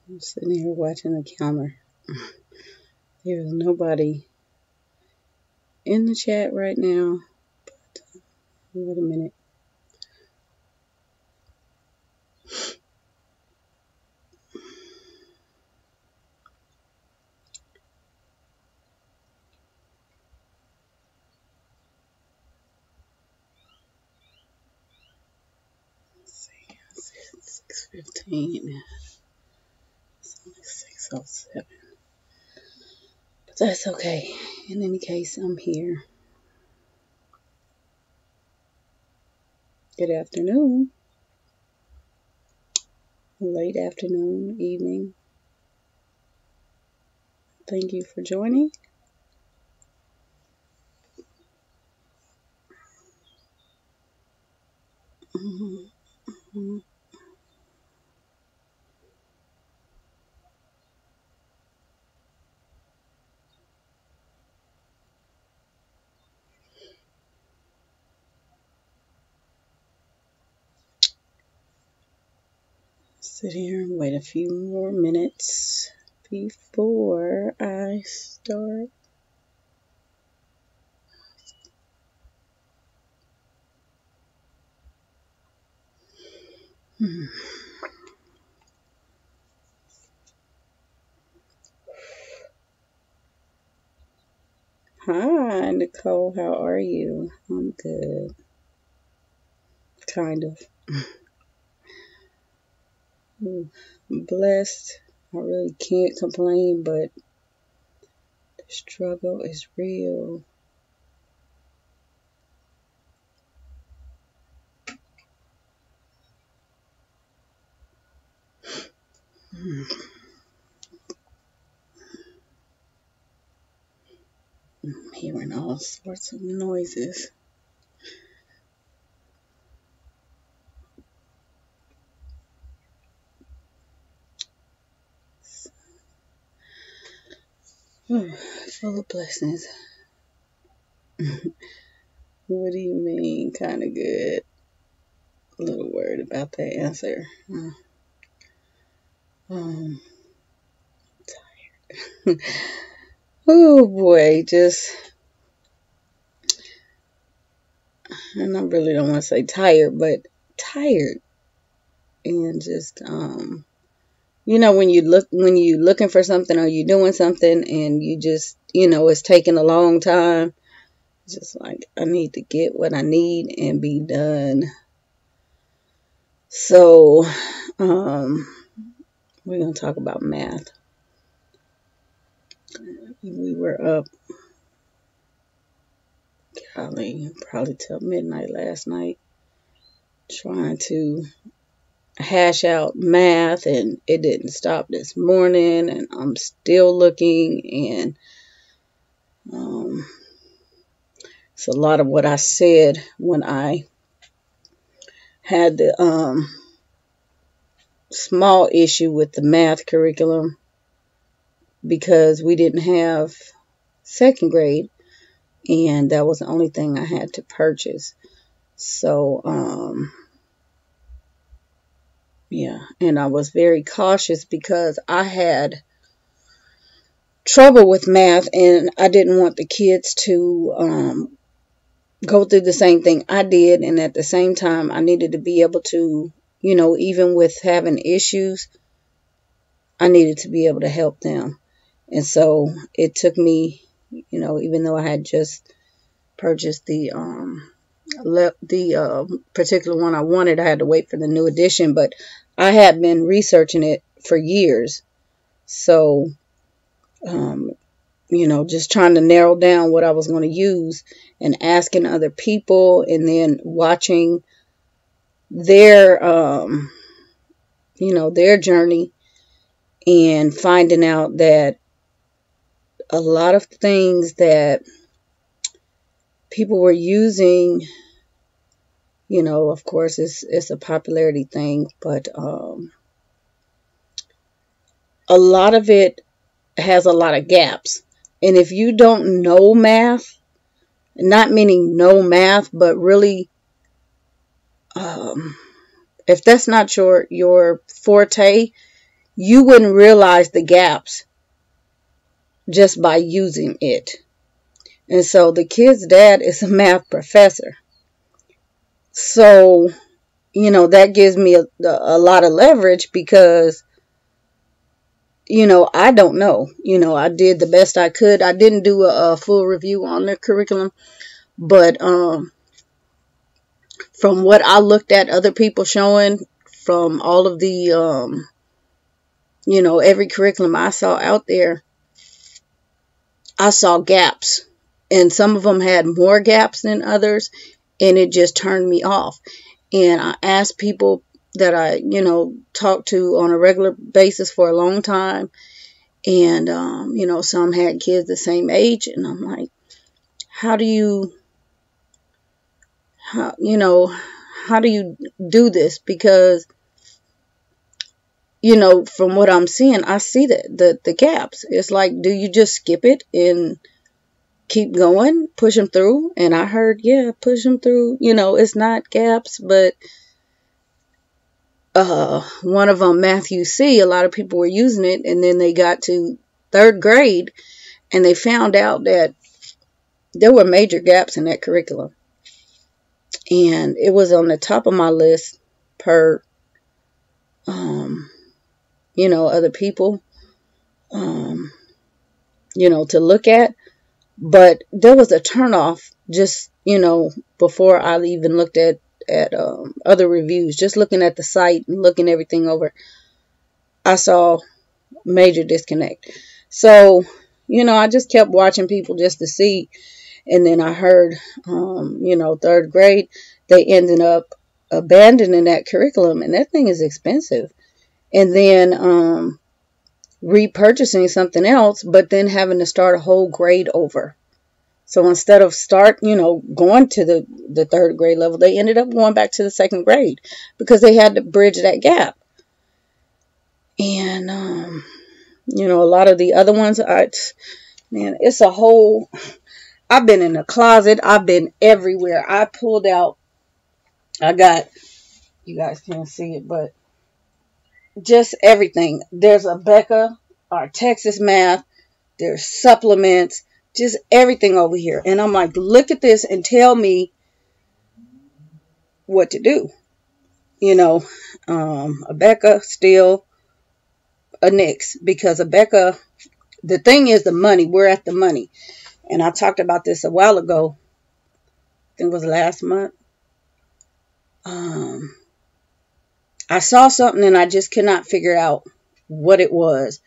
I'm sitting here watching the counter. There's nobody in the chat right now. But wait a minute. Let's see. 6:15. It's only 6:07. But that's okay. In any case, I'm here. Good afternoon. Late afternoon, evening. Thank you for joining. Sit here and wait a few more minutes before I start. Hi, Nicole. How are you? I'm good. Kind of. I'm blessed. I really can't complain, but the struggle is real. I'm hearing all sorts of noises. Full of blessings. What do you mean, kind of good? A little worried about that answer. Tired. Oh boy, and I really don't want to say tired, but tired. And just, when you're looking for something or you're doing something and you just, it's taking a long time. It's just like, I need to get what I need and be done. So, we're going to talk about math. We were up, probably till midnight last night, trying to hash out math, and it didn't stop this morning, and I'm still looking, and it's a lot of what I said when I had the small issue with the math curriculum, because we didn't have second grade, and that was the only thing I had to purchase. So yeah, and I was very cautious because I had trouble with math, and I didn't want the kids to go through the same thing I did, and at the same time I needed to be able to, even with having issues, I needed to be able to help them. And so it took me, even though I had just purchased the particular one I wanted, I had to wait for the new edition, but I had been researching it for years. So, just trying to narrow down what I was going to use, and asking other people, and then watching their, their journey, and finding out that a lot of things that people were using, of course, it's a popularity thing, but a lot of it has a lot of gaps. And if you don't know math, not meaning no math, but really, if that's not your forte, you wouldn't realize the gaps just by using it. And so the kid's dad is a math professor. So, that gives me a lot of leverage because, I don't know. I did the best I could. I didn't do a full review on the curriculum, but from what I looked at other people showing from all of the, every curriculum I saw out there, I saw gaps. And some of them had more gaps than others, and it just turned me off. And I asked people that I, talked to on a regular basis for a long time. And, some had kids the same age. And I'm like, how do you do this? Because, from what I'm seeing, I see the gaps. It's like, do you just skip it and keep going, push them through? And I heard, yeah, push them through. It's not gaps, but one of them, Matthew C., a lot of people were using it, and then they got to 3rd grade, and they found out that there were major gaps in that curriculum. And it was on the top of my list per, other people, to look at. But there was a turnoff just, before I even looked at other reviews, just looking at the site and looking everything over, I saw major disconnect. So, I just kept watching people just to see. And then I heard, 3rd grade, they ended up abandoning that curriculum, and that thing is expensive. And then repurchasing something else, but then having to start a whole grade over. So instead of going to the 3rd grade level, they ended up going back to the 2nd grade because they had to bridge that gap. And, a lot of the other ones, it's a whole, I've been in the closet. I've been everywhere. I pulled out, you guys can't see it, but just everything. There's a Becca, our Texas math, there's supplements, just everything over here. And I'm like, look at this and tell me what to do. A Becca, still a Nix, because a Becca, the thing is the money. We're at the money. And I talked about this a while ago. I think it was last month. I saw something and I just could not figure out what it was.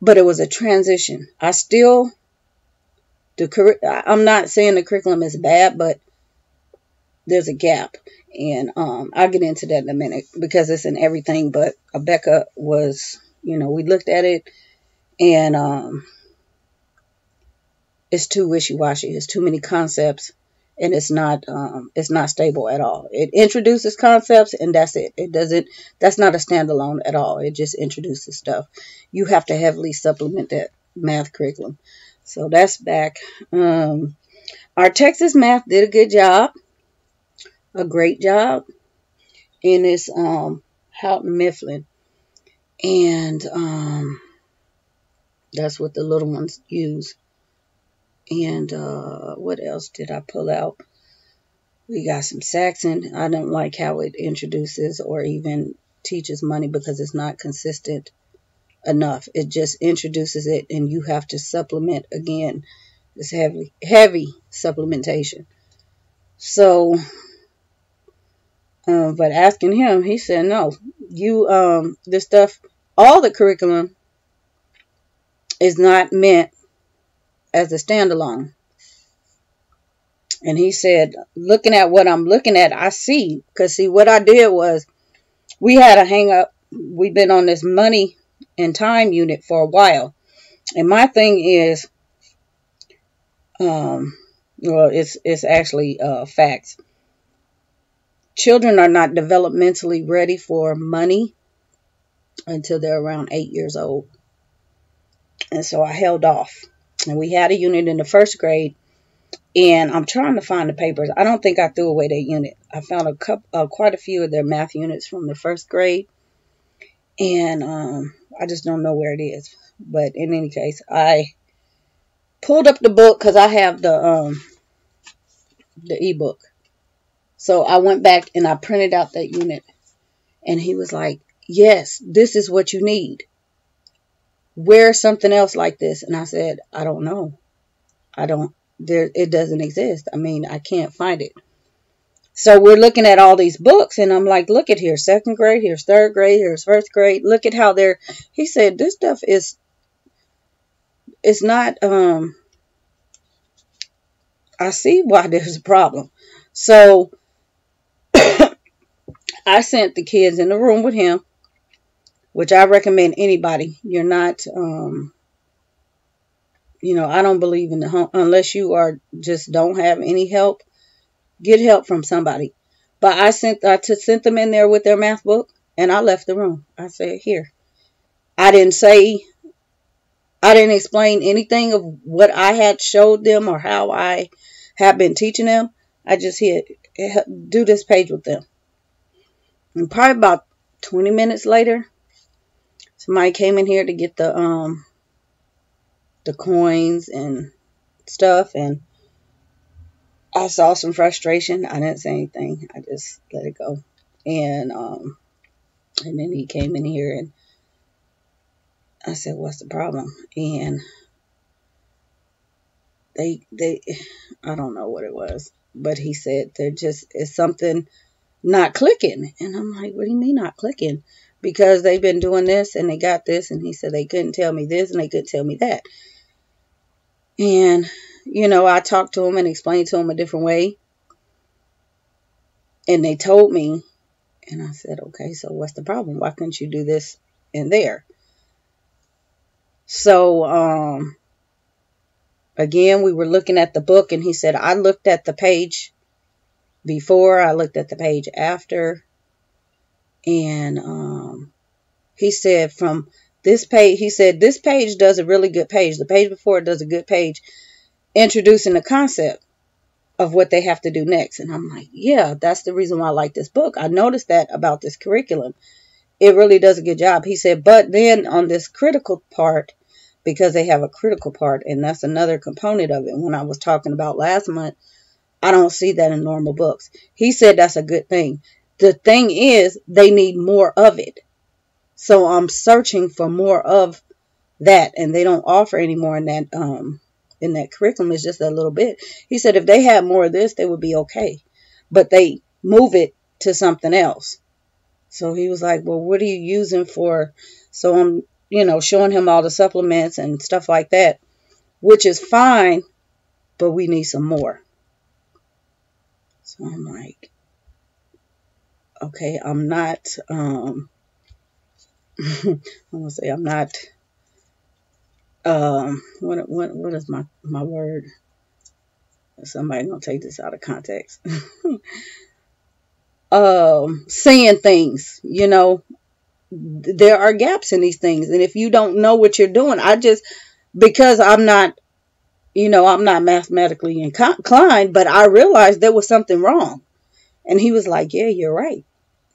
But it was a transition. I'm not saying the curriculum is bad, but there's a gap. And I'll get into that in a minute because it's in everything. But Becca was, we looked at it and it's too wishy-washy. It's too many concepts. And it's not stable at all. It introduces concepts and that's it. That's not a standalone at all. It just introduces stuff. You have to heavily supplement that math curriculum. So that's back. Our Texas math did a good job. A great job. And it's Houghton Mifflin. And that's what the little ones use. And what else did I pull out? We got some Saxon. I don't like how it introduces or even teaches money because it's not consistent enough. It just introduces it and you have to supplement again. It's heavy supplementation. So, but asking him, he said, no, this stuff, all the curriculum is not meant as a standalone. And he said, looking at what I'm looking at, I see. Because see, what I did was, we had a hang up. We've been on this money and time unit for a while. And my thing is, it's actually facts. Children are not developmentally ready for money until they're around 8 years old. And so I held off. And we had a unit in the 1st grade. And I'm trying to find the papers. I don't think I threw away that unit. I found quite a few of their math units from the 1st grade. And I just don't know where it is. But in any case, I pulled up the book because I have the ebook. So I went back and I printed out that unit. And he was like, yes, this is what you need. Where's something else like this? And I said, I don't know. It doesn't exist. I mean, I can't find it. So we're looking at all these books and I'm like, look at here, second grade, here's third grade, here's first grade. Look at how he said, this stuff it's not, I see why there's a problem. So I sent the kids in the room with him, which I recommend anybody. You're not, I don't believe in unless you are just don't have any help, get help from somebody. But I sent them in there with their math book and I left the room. I said, here. I didn't explain anything of what I had showed them or how I have been teaching them. I just do this page with them. And probably about 20 minutes later, somebody came in here to get the coins and stuff, and I saw some frustration. I didn't say anything. I just let it go. And then he came in here and I said, what's the problem? And they I don't know what it was, but he said it's something not clicking. And I'm like, what do you mean not clicking? Because they've been doing this and they got this, and he said they couldn't tell me this and they couldn't tell me that. And I talked to him and explained to him a different way, and they told me, and I said, okay, so what's the problem? Why couldn't you do this and there? So again, we were looking at the book, and he said, I looked at the page before, I looked at the page after, and he said from this page, this page does a really good page. The page before it does a good page introducing the concept of what they have to do next. And I'm like, yeah, that's the reason why I like this book. I noticed that about this curriculum. It really does a good job. He said, but then on this critical part, because they have a critical part, and that's another component of it. When I was talking about last month, I don't see that in normal books. He said that's a good thing. The thing is, they need more of it. So I'm searching for more of that, and they don't offer any more in that curriculum. It's just a little bit. He said if they had more of this, they would be okay. But they move it to something else. So he was like, well, what are you using for? So I'm, showing him all the supplements and stuff like that, which is fine, but we need some more. So I'm like, okay, I'm not, I'm going to say I'm not, what is my word? Somebody going to take this out of context. Saying things, there are gaps in these things. And if you don't know what you're doing, because I'm not, I'm not mathematically inclined, but I realized there was something wrong. And he was like, yeah, you're right.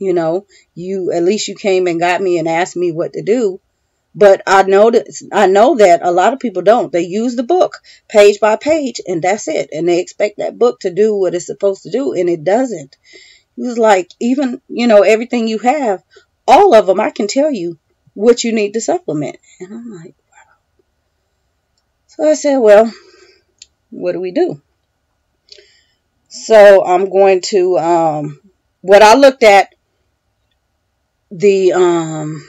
At least you came and got me and asked me what to do. But I know that a lot of people don't. They use the book page by page and that's it. And they expect that book to do what it's supposed to do. And it doesn't. He was like, even, everything you have, all of them, I can tell you what you need to supplement. And I'm like, wow. So I said, well, what do we do? So I'm going to, what I looked at, the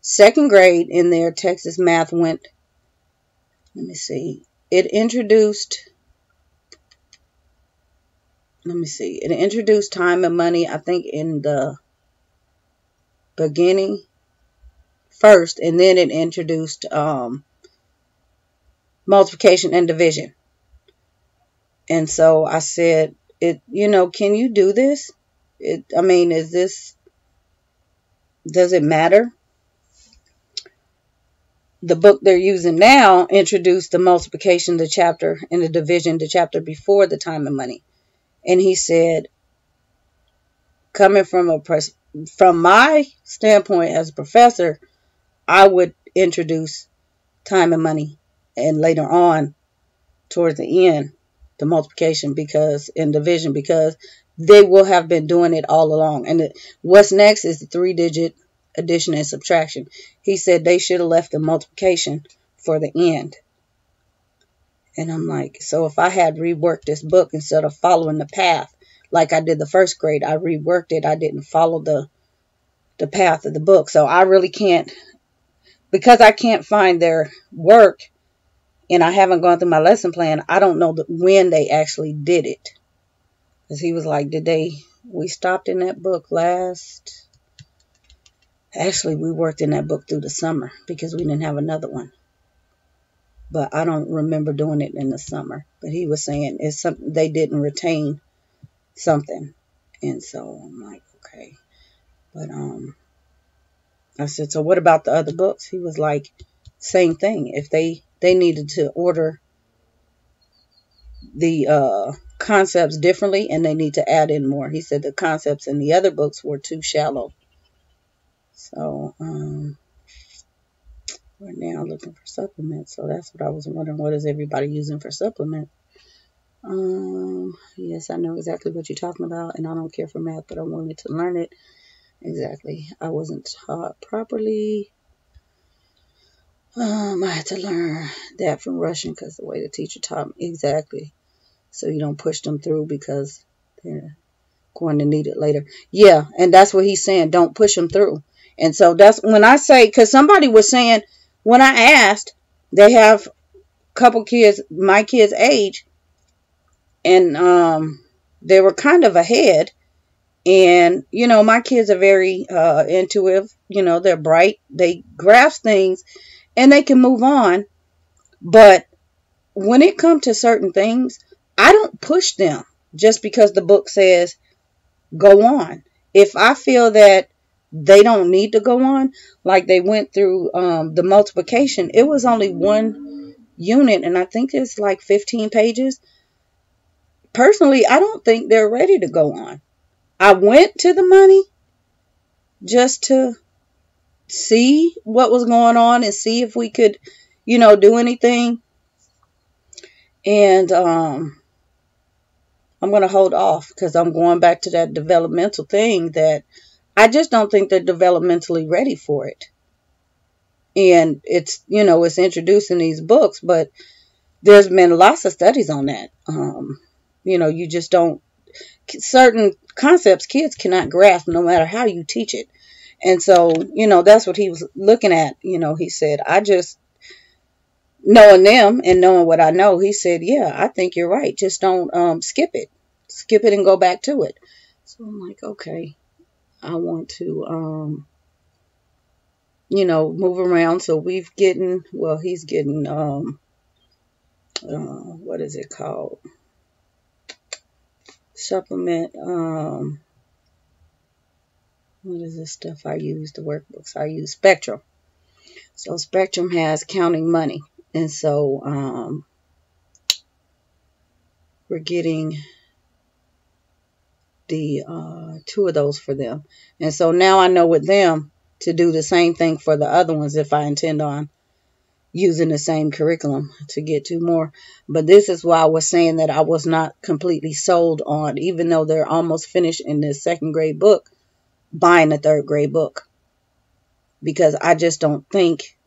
second grade in their Texas math went, let me see, it introduced time and money, I think, in the beginning first, and then it introduced multiplication and division. And so I said, can you do this? Does it matter? The book they're using now introduced the multiplication, the chapter, and the division, the chapter before the time and money. And he said, coming from from my standpoint as a professor, I would introduce time and money, and later on towards the end, the multiplication because and division, because they will have been doing it all along. And what's next is the 3-digit addition and subtraction. He said they should have left the multiplication for the end. And I'm like, so if I had reworked this book instead of following the path like I did the first grade, I reworked it. I didn't follow the path of the book. So I really can't, because I can't find their work and I haven't gone through my lesson plan, I don't know when they actually did it. Because he was like, we stopped in that book actually we worked in that book through the summer because we didn't have another one. But I don't remember doing it in the summer. But he was saying it's something they didn't retain something. And so I'm like, okay. But I said, so what about the other books? He was like, same thing. If they needed to order the concepts differently and they need to add in more. He said the concepts in the other books were too shallow. So we're now looking for supplements. So that's what I was wondering. What is everybody using for supplement? Yes, I know exactly what you're talking about, and I don't care for math, but I wanted to learn it. Exactly. I wasn't taught properly. I had to learn that from Russian because the way the teacher taught me. Exactly. So you don't push them through because they're going to need it later. Yeah, and that's what he's saying. Don't push them through. And so that's when I say, because somebody was saying, when I asked, they have a couple kids, my kids' age, and they were kind of ahead. And, you know, my kids are very intuitive. You know, they're bright. They grasp things and they can move on. But when it comes to certain things, I don't push them just because the book says go on. If I feel that they don't need to go on, like they went through the multiplication, it was only one unit and I think it's like 15 pages. Personally, I don't think they're ready to go on. I went to the money just to see what was going on and see if we could, you know, do anything. And I'm going to hold off because I'm going back to that developmental thing that I just don't think they're developmentally ready for it. And it's, you know, it's introduced in these books, but there's been lots of studies on that. You know, you just don't, certain concepts kids cannot grasp no matter how you teach it. And so, you know, that's what he was looking at. You know, he said, I just, knowing them and knowing what I know, he said, yeah, I think you're right. Just don't skip it. Skip it and go back to it. So I'm like, okay, I want to, you know, move around. So we've getting, well, he's getting, what is it called? Supplement, what is this stuff I use, the workbooks? I use Spectrum. So Spectrum has counting money. And so we're getting the 2 of those for them. And so now I know with them to do the same thing for the other ones if I intend on using the same curriculum to get 2 more. But this is why I was saying that I was not completely sold on, even though they're almost finished in this 2nd grade book, buying the 3rd grade book. Because I just don't think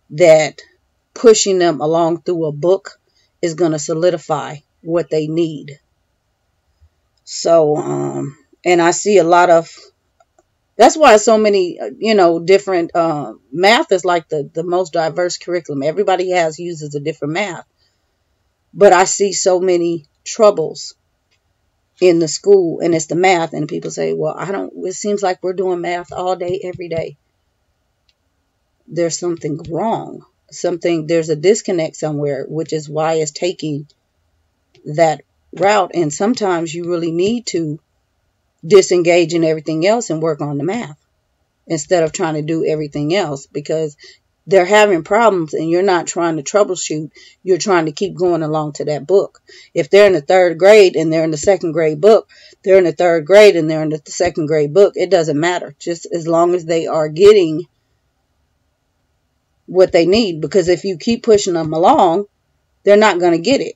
that pushing them along through a book is going to solidify what they need. So, and I see a lot of, that's why so many, you know, different, math is like the most diverse curriculum. Everybody uses a different math. But I see so many troubles in the school, and it's the math. And people say, well, it seems like we're doing math all day, every day. There's something wrong. There's a disconnect somewhere, which is why it's taking that route. And sometimes you really need to disengage in everything else and work on the math instead of trying to do everything else, because they're having problems and you're not trying to troubleshoot, you're trying to keep going along to that book. If they're in the 3rd grade and they're in the 2nd grade book, they're in the 3rd grade and they're in the 2nd grade book. It doesn't matter, just as long as they are getting what they need. Because if you keep pushing them along, they're not going to get it.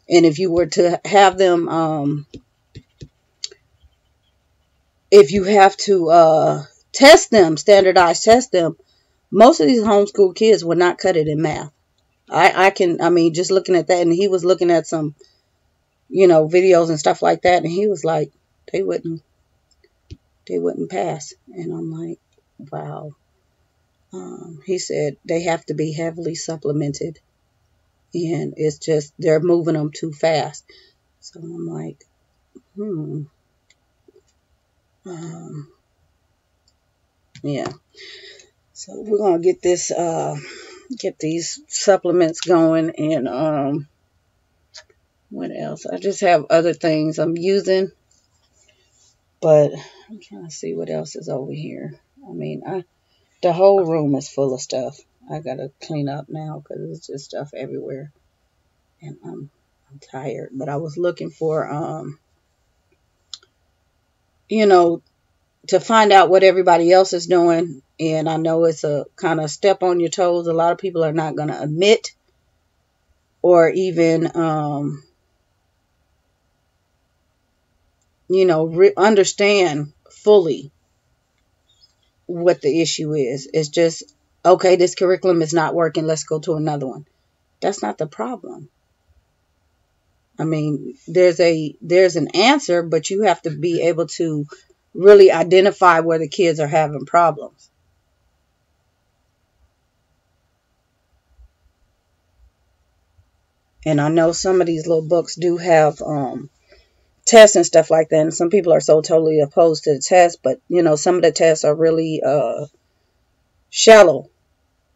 And if you were to have them, if you have to test them, standardized test them, most of these homeschool kids would not cut it in math. I mean, just looking at that, and he was looking at some, videos and stuff like that, and he was like, they wouldn't pass. And I'm like, wow. He said they have to be heavily supplemented, and it's just, they're moving them too fast. So I'm like, yeah. So we're gonna get this, get these supplements going, and what else? I just have other things I'm using, but I'm trying to see what else is over here. I mean, the whole room is full of stuff. I gotta clean up now because it's just stuff everywhere, and I'm tired. But I was looking for, to find out what everybody else is doing. And I know it's a kind of step on your toes. A lot of people are not going to admit or even, understand fully what the issue is. It's just, okay, this curriculum is not working. Let's go to another one. That's not the problem. I mean, there's an answer, but you have to be able to really identify where the kids are having problems. And I know some of these little books do have tests and stuff like that. And some people are so totally opposed to the test. But, some of the tests are really shallow.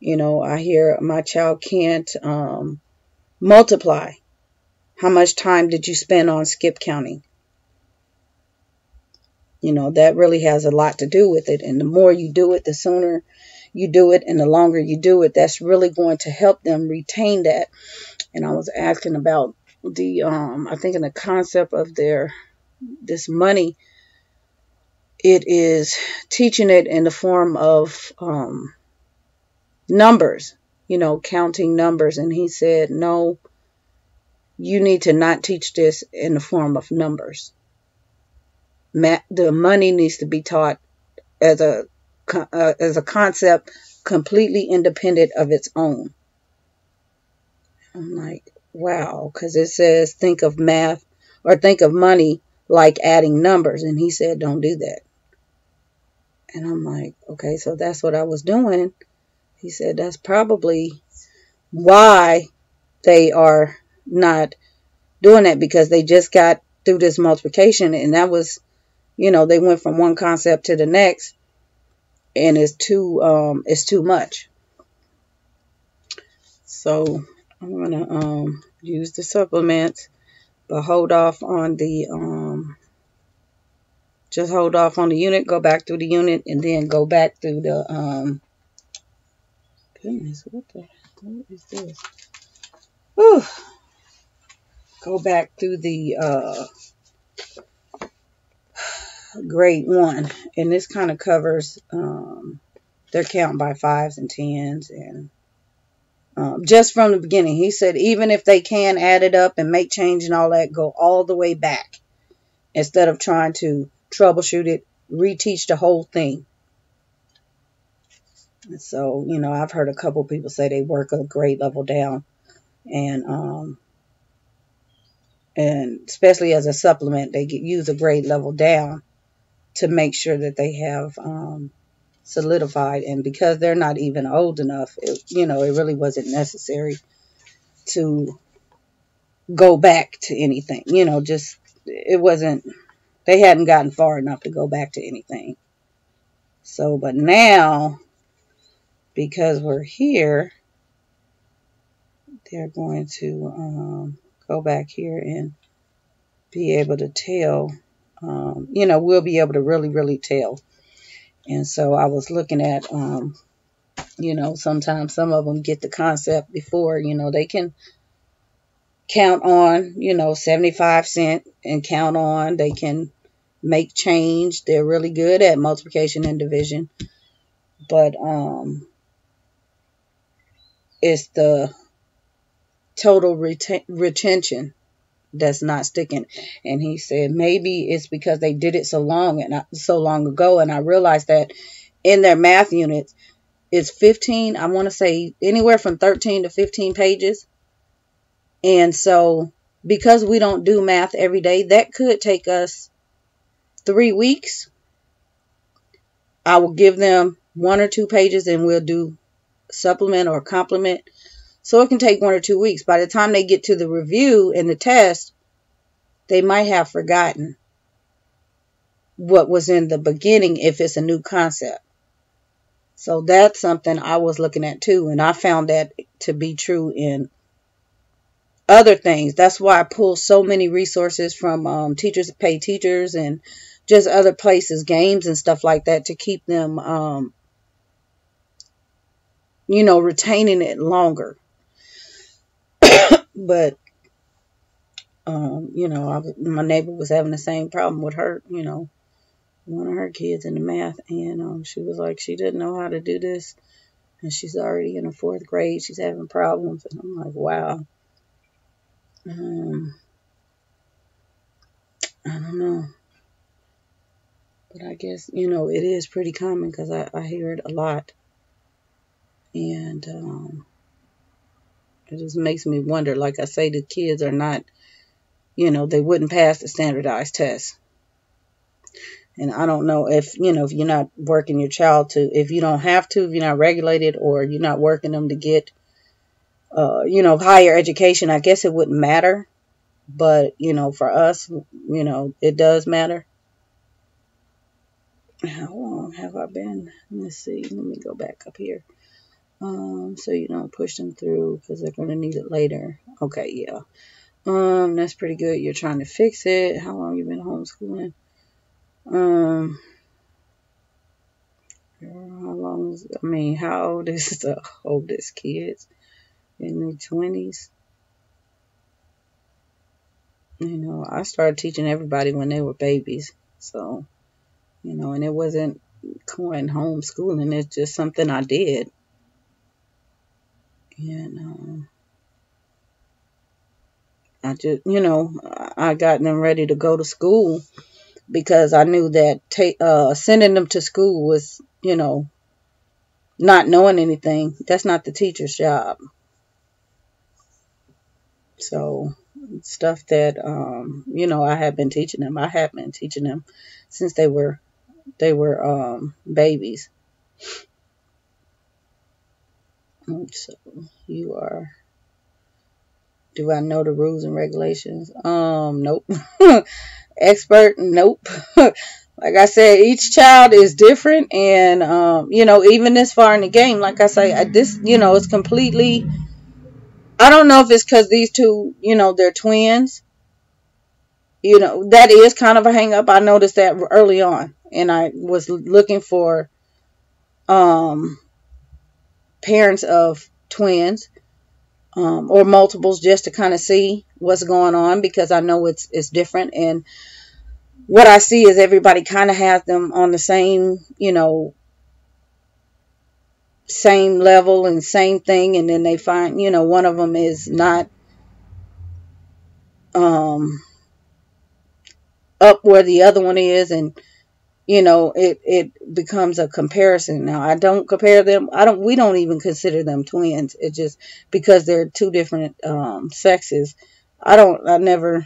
I hear my child can't multiply. How much time did you spend on skip counting? That really has a lot to do with it. And the more you do it, the sooner you do it and the longer you do it, that's really going to help them retain that. And I was asking about the, I think in the concept of this money, it is teaching it in the form of numbers, counting numbers. And he said, no, you need to not teach this in the form of numbers. The money needs to be taught as a concept completely independent of its own. I'm like, wow, because it says think of math or think of money like adding numbers. And he said, don't do that. And I'm like, okay, so that's what I was doing. He said, that's probably why they are not doing that, because they just got through this multiplication, and that was, they went from one concept to the next, and it's too much. So I'm gonna use the supplements, but hold off on the just hold off on the unit, go back through the unit, and then go back through the goodness, what is this? Whew. Go back through the grade 1, and this kind of covers their count by 5s and 10s, and just from the beginning. He said even if they can add it up and make change and all that, go all the way back instead of trying to troubleshoot it, reteach the whole thing. And so, I've heard a couple people say they work a grade level down, and especially as a supplement, they use a grade level down to make sure that they have solidified. And because they're not even old enough, it really wasn't necessary to go back to anything. It wasn't, they hadn't gotten far enough to go back to anything. So, but now, because we're here, they're going to go back here and be able to tell, we'll be able to really, really tell. And so I was looking at Sometimes some of them get the concept before, they can count on, 75 cent and count on. They can make change. They're really good at multiplication and division. But it's the total retention that's not sticking. And he said maybe it's because they did it so long ago. And I realized that in their math units, it's 15, I want to say anywhere from 13 to 15 pages. And so because we don't do math every day, that could take us 3 weeks. I will give them 1 or 2 pages and we'll do supplement or complement. So it can take 1 or 2 weeks. By the time they get to the review and the test, they might have forgotten what was in the beginning if it's a new concept. So that's something I was looking at too. And I found that to be true in other things. That's why I pull so many resources from Teachers That Pay Teachers and just other places, games and stuff like that, to keep them, retaining it longer. But, my neighbor was having the same problem with her, one of her kids in the math. And she was like, she didn't know how to do this. And she's already in the 4th grade. She's having problems. And I'm like, wow. I don't know. But I guess, it is pretty common because I hear it a lot. And it just makes me wonder. Like I say, the kids are not, they wouldn't pass the standardized test. And I don't know if you're not working your child if you don't have to, if you're not regulated, or you're not working them to get, higher education, I guess it wouldn't matter. But, for us, it does matter. How long have I been? Let's see. Let me go back up here. So you don't push them through because they're going to need it later. Okay, yeah. That's pretty good. You're trying to fix it. How long you been homeschooling? How old is the oldest kids? In their 20s. I started teaching everybody when they were babies. So, and it wasn't going homeschooling. It's just something I did. And I just, I got them ready to go to school because I knew that sending them to school was, not knowing anything. That's not the teacher's job. So stuff that, I have been teaching them. I have been teaching them since they were babies. So you are, do I know the rules and regulations? Nope. Expert? Nope. Like I said, each child is different. And, even this far in the game, like I say, this, it's completely, I don't know if it's because these two, they're twins. That is kind of a hang up. I noticed that early on. And I was looking for parents of twins or multiples just to kind of see what's going on, because I know it's different. And what I see is everybody kind of has them on the same, same level and same thing. And then they find, one of them is not up where the other one is, and it becomes a comparison. Now, I don't compare them. We don't even consider them twins. It's just because they're two different sexes. I never,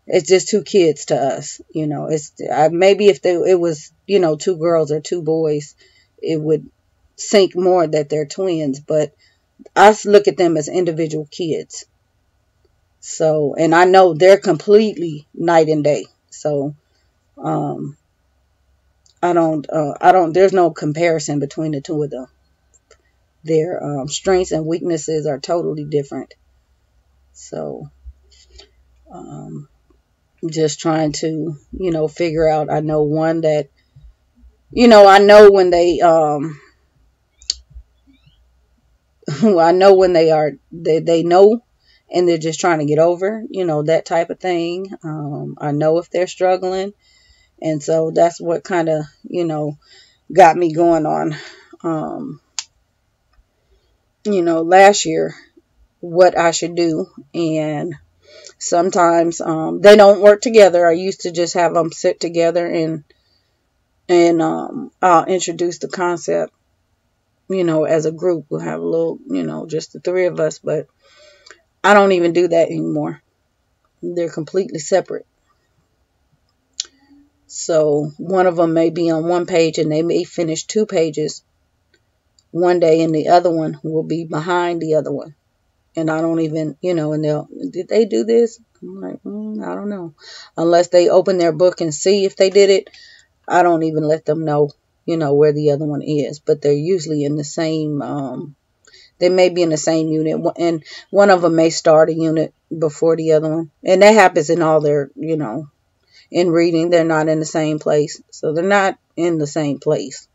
it's just two kids to us. Maybe if it was, 2 girls or 2 boys, it would sink more that they're twins, but I look at them as individual kids. So, and I know they're completely night and day. So, there's no comparison between the two of them. Their strengths and weaknesses are totally different. So, just trying to, figure out. I know one that, I know when they, I know when they know and they're just trying to get over, that type of thing. I know if they're struggling. And so that's what kind of, got me going on, last year, what I should do. And sometimes they don't work together. I used to just have them sit together and I'll introduce the concept, as a group. We'll have a little, just the three of us, but I don't even do that anymore. They're completely separate. So one of them may be on one page and they may finish 2 pages one day and the other one will be behind the other one. And I don't even, and did they do this? I'm like, I don't know. Unless they open their book and see if they did it, I don't even let them know, where the other one is. But they're usually in the same, they may be in the same unit. And one of them may start a unit before the other one. And that happens in all their, in reading. They're not in the same place. So they're not in the same place.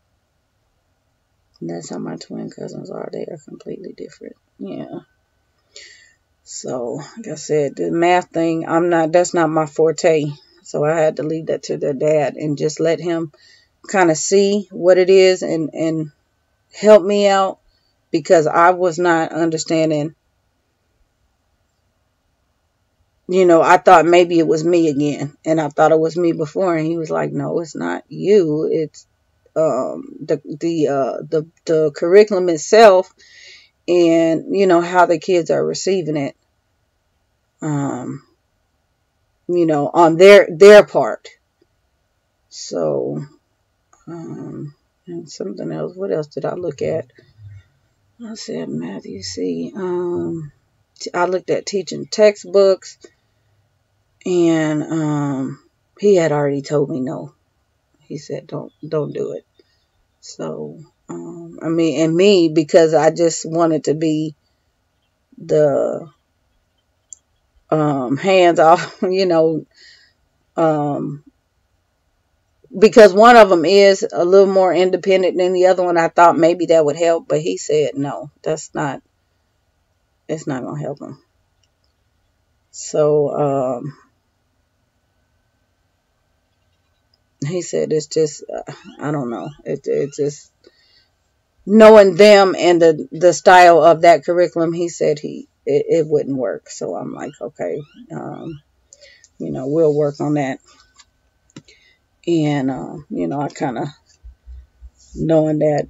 And that's how my twin cousins are. They are completely different. Yeah. So, like I said, the math thing, that's not my forte. So I had to leave that to their dad and just let him kind of see what it is and help me out, because I was not understanding. I thought maybe it was me again, and I thought it was me before, and he was like, no, it's not you. It's the curriculum itself, and how the kids are receiving it, on their part. So, and something else. What else did I look at? I said Matthew C. I looked at teaching textbooks, and he had already told me no. He said don't do it. So, and me, because I just wanted to be the hands off, because one of them is a little more independent than the other one. I thought maybe that would help, but he said no, it's not going to help him. So, he said it's just, I don't know. It's just knowing them and the style of that curriculum. He said it wouldn't work. So I'm like, okay, we'll work on that. And, I kind of, knowing that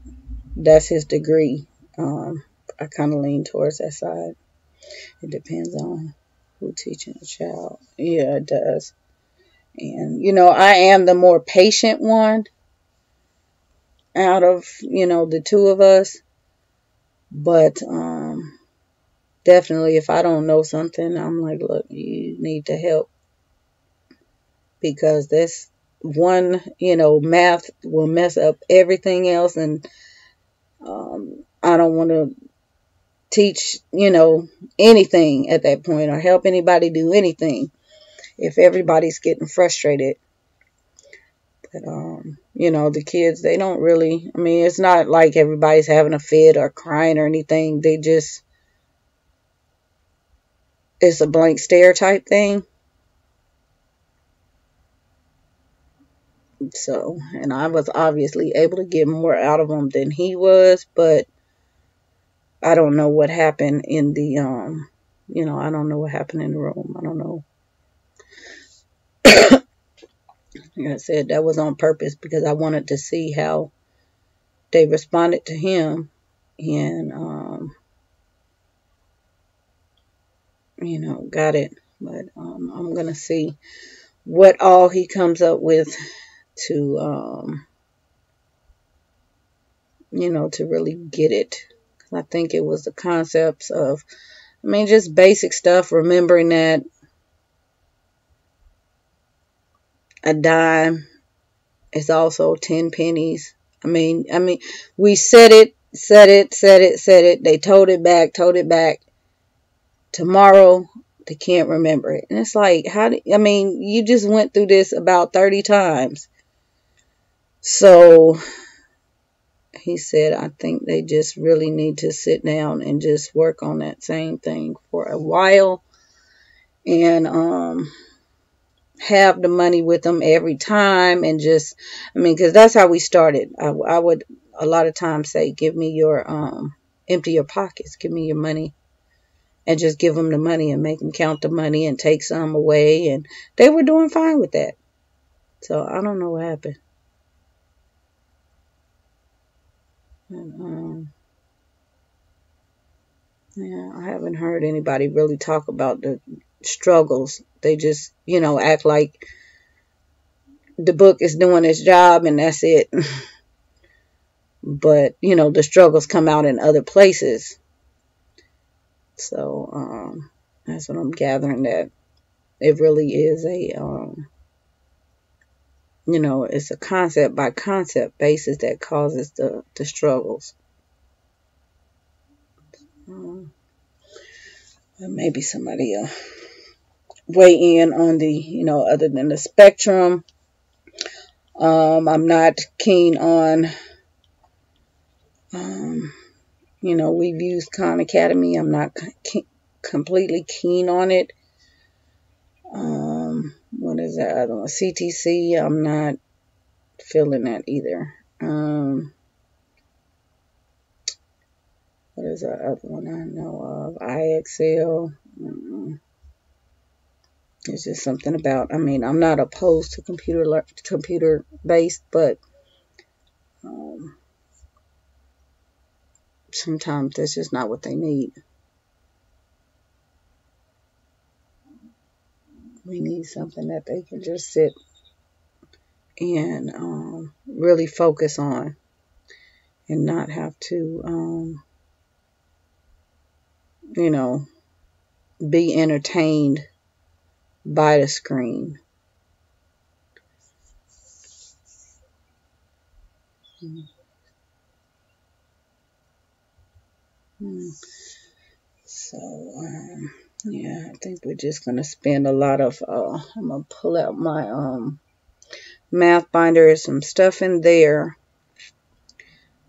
that's his degree, I kind of lean towards that side. It depends on who teaching a child. Yeah, it does. And, I am the more patient one out of, the two of us. But definitely if I don't know something, I'm like, look, you need to help. Because this one, math will mess up everything else. And I don't want to teach, anything at that point or help anybody do anything if everybody's getting frustrated. But, the kids, they don't really, it's not like everybody's having a fit or crying or anything. They just, it's a blank stare type thing. So, and I was obviously able to get more out of them than he was, but I don't know what happened in the, I don't know what happened in the room. I don't know. Like I said, that was on purpose because I wanted to see how they responded to him, and, got it. But I'm going to see what all he comes up with to, to really get it. I think it was the concepts of, just basic stuff, remembering that a dime is also 10 pennies. We said it. They told it back. Tomorrow, they can't remember it. And it's like, you just went through this about 30 times. So he said, I think they just really need to sit down and just work on that same thing for a while, and have the money with them every time, and just, I mean, because that's how we started. I would a lot of times say, give me your, empty your pockets, give me your money, and just give them the money and make them count the money and take some away, and they were doing fine with that. So I don't know what happened. And, yeah, I haven't heard anybody really talk about the struggles. They just, act like the book is doing its job and that's it. But, the struggles come out in other places. So, that's what I'm gathering, that it really is it's a concept by concept basis that causes the struggles. Maybe somebody weigh in on the, other than the spectrum. I'm not keen on, we've used Khan Academy. I'm not completely keen on it. What is that other one? CTC. I'm not feeling that either. What is that other one I know of? IXL. It's just something about, I'm not opposed to computer based, but sometimes that's just not what they need. We need something that they can just sit and really focus on, and not have to, be entertained by the screen. So, yeah, I think we're just going to spend a lot of, I'm going to pull out my math binder. There's some stuff in there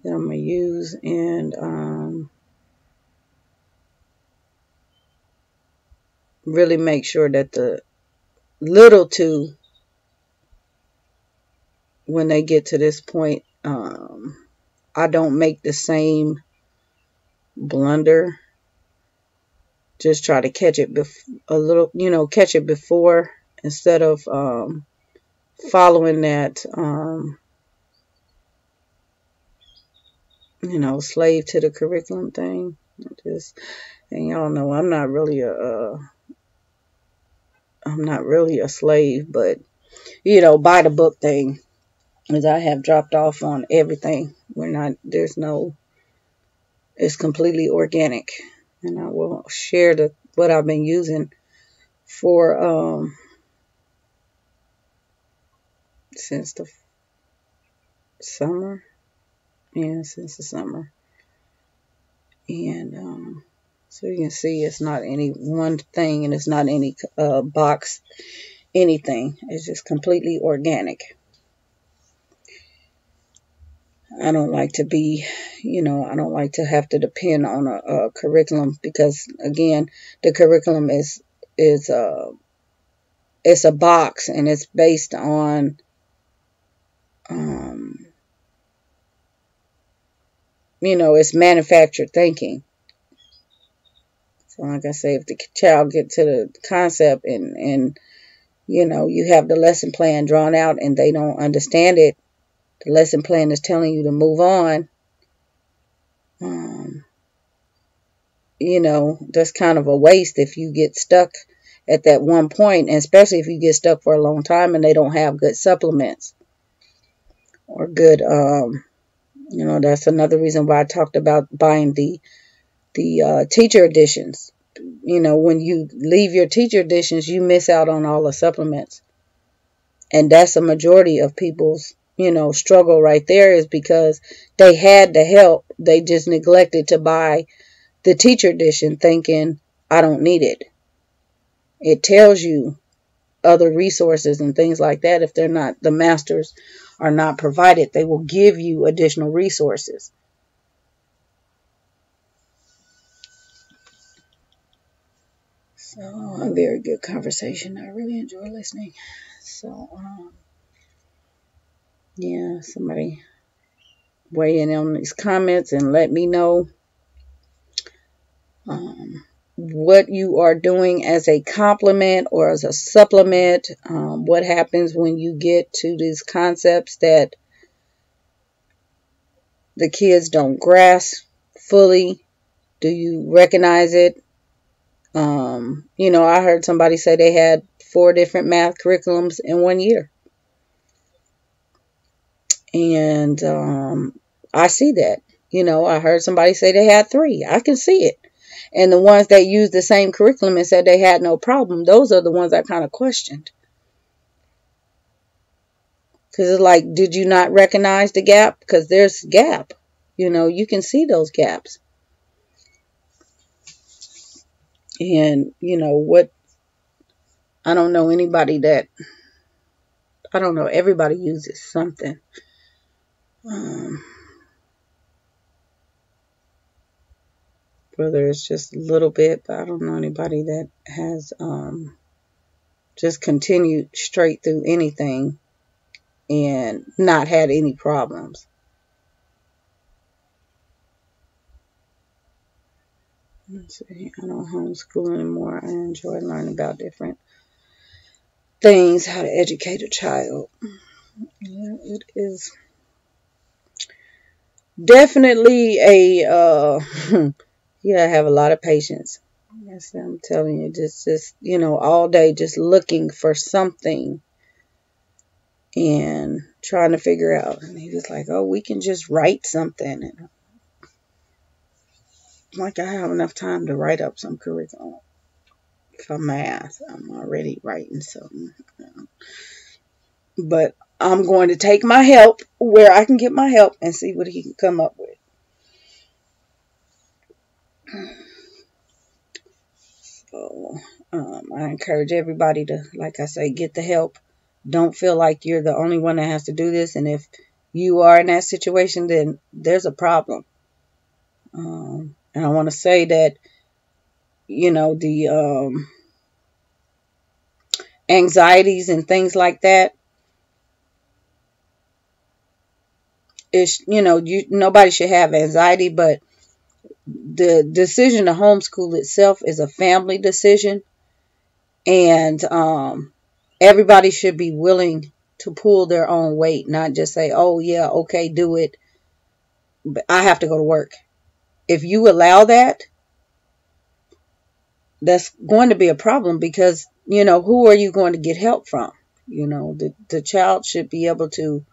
that I'm going to use, and really make sure that the little two, when they get to this point, I don't make the same blunder. Just try to catch it a little, catch it before, instead of following that, slave to the curriculum thing. And y'all know I'm not really a slave, but by the book thing, as I have dropped off on everything. It's completely organic, and I will share what I've been using for since the summer. Yeah, since the summer. And so you can see it's not any one thing, and it's not any box anything. It's just completely organic. I don't like to be, I don't like to have to depend on a curriculum, because again, the curriculum is it's a box, and it's based on it's manufactured thinking. So like I say, if the child get to the concept and you have the lesson plan drawn out and they don't understand it, the lesson plan is telling you to move on. That's kind of a waste if you get stuck at that one point, and especially if you get stuck for a long time and they don't have good supplements or good, that's another reason why I talked about buying the teacher editions. When you leave your teacher editions, you miss out on all the supplements. And that's a majority of people's, struggle right there, is because they had the help. They just neglected to buy the teacher edition, thinking, I don't need it. It tells you, other resources and things like that. If they're not, the masters are not provided, they will give you additional resources. So, a very good conversation. I really enjoy listening. So, yeah, somebody weigh in on these comments and let me know what you are doing as a complement or as a supplement. What happens when you get to these concepts that the kids don't grasp fully? Do you recognize it? You know, I heard somebody say they had 4 different math curriculums in 1 year. And I see that. You know, I heard somebody say they had 3. I can see it. And the ones that used the same curriculum and said they had no problem, those are the ones I kind of questioned. Because it's like, did you not recognize the gap? Because there's gap. You know, you can see those gaps. And, you know, I don't know anybody that, I don't know, everybody uses something. Whether it's just a little bit, but I don't know anybody that has just continued straight through anything and not had any problems. Let's see. I don't homeschool anymore. I enjoy learning about different things, how to educate a child. Yeah, it is definitely a you gotta have a lot of patience. Yes, I'm telling you, just you know, all day just looking for something and trying to figure out. And he was like, "Oh, we can just write something." And I'm like, I have enough time to write up some curriculum for math. I'm already writing something. But I'm going to take my help where I can get my help and see what he can come up with. So I encourage everybody to, like I say, get the help. Don't feel like you're the only one that has to do this. And if you are in that situation, then there's a problem. And I want to say that, you know, the anxieties and things like that, is, you know, nobody should have anxiety, but the decision to homeschool itself is a family decision, and everybody should be willing to pull their own weight, not just say, "Oh yeah, okay, do it, but I have to go to work." If you allow that, that's going to be a problem, because, you know, who are you going to get help from? You know, the child should be able to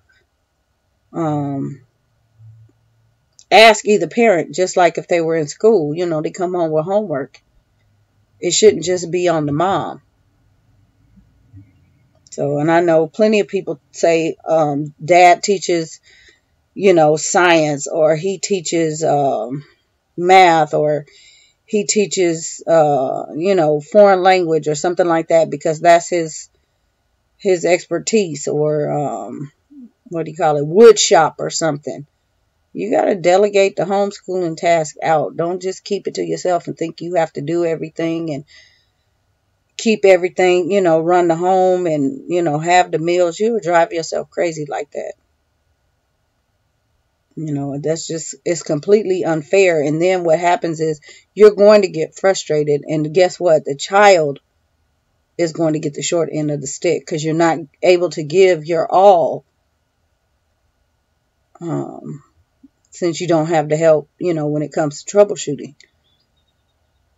ask either parent, just like if they were in school, you know, they come home with homework. It shouldn't just be on the mom. So, and I know plenty of people say dad teaches, you know, science, or he teaches math, or he teaches, you know, foreign language or something like that, because that's his expertise, or what do you call it, wood shop or something. You got to delegate the homeschooling task out. Don't just keep it to yourself and think you have to do everything and keep everything, you know, run the home and, you know, have the meals. You'll drive yourself crazy like that. You know, that's just, it's completely unfair. And then what happens is you're going to get frustrated. And guess what? The child is going to get the short end of the stick, because you're not able to give your all. Since you don't have the help, you know, when it comes to troubleshooting.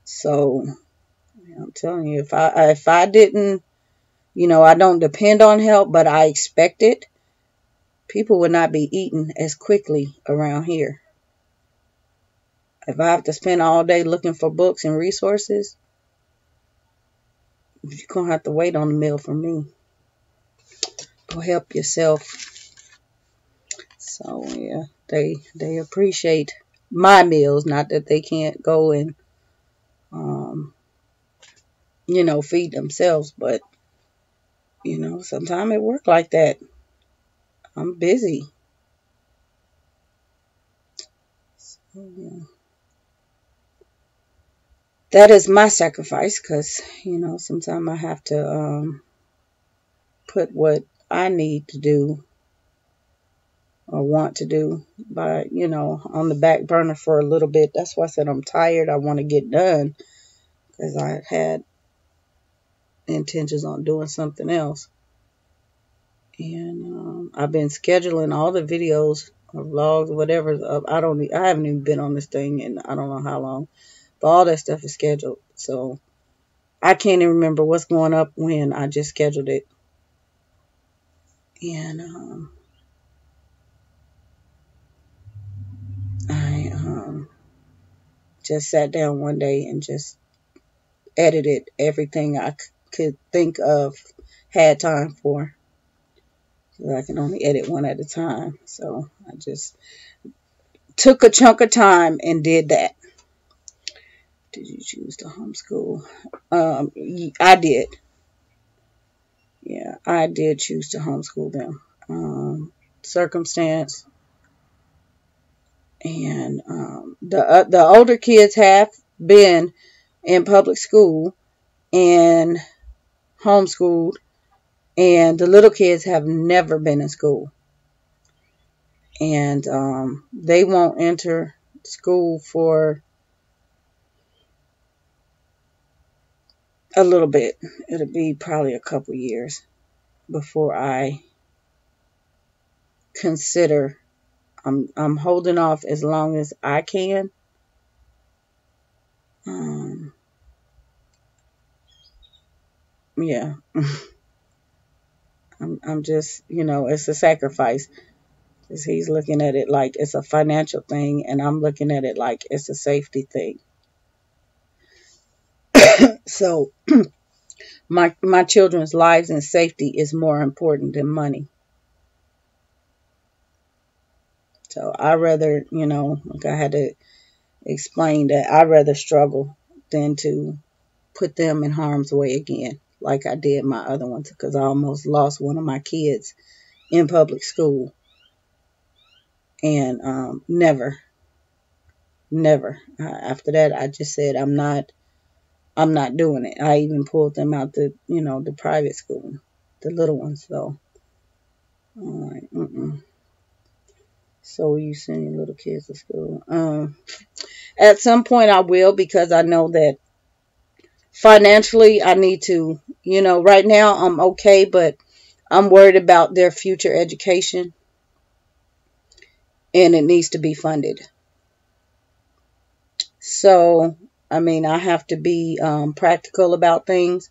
So, I'm telling you, if I didn't, you know, I don't depend on help, but I expect it, people would not be eating as quickly around here. If I have to spend all day looking for books and resources, you're going to have to wait on the meal from me. Go help yourself. So, yeah, they appreciate my meals. Not that they can't go and, you know, feed themselves, but You know, sometimes it work like that. I'm busy. So, yeah. That is my sacrifice because, you know, sometimes I have to put what I need to do or want to do by, you know, on the back burner for a little bit. That's why I said I'm tired. I want to get done because I had intentions on doing something else. And I've been scheduling all the videos or vlogs or whatever. I haven't even been on this thing and I don't know how long, but all that stuff is scheduled. So I can't even remember what's going up when. I just scheduled it. And I just sat down one day and just edited everything I could think of, had time for. I can only edit one at a time. So I just took a chunk of time and did that. Did you choose to homeschool? I did. Yeah, I did choose to homeschool them. Circumstance. And the older kids have been in public school and homeschooled, and the little kids have never been in school. And they won't enter school for a little bit. It'll be probably a couple years before I consider. I'm holding off as long as I can. Yeah. I'm just, you know, it's a sacrifice. Because he's looking at it like it's a financial thing, and I'm looking at it like it's a safety thing. So my children's lives and safety is more important than money. So I rather, you know, like I had to explain that I rather struggle than to put them in harm's way again, like I did my other ones, because I almost lost one of my kids in public school. And never. After that, I just said I'm not doing it. I even pulled them out the, you know, the private school, the little ones. So, all right. So you send your little kids to school? At some point I will, because I know that financially I need to, you know, right now I'm okay, but I'm worried about their future education and it needs to be funded. So, I mean, I have to be practical about things.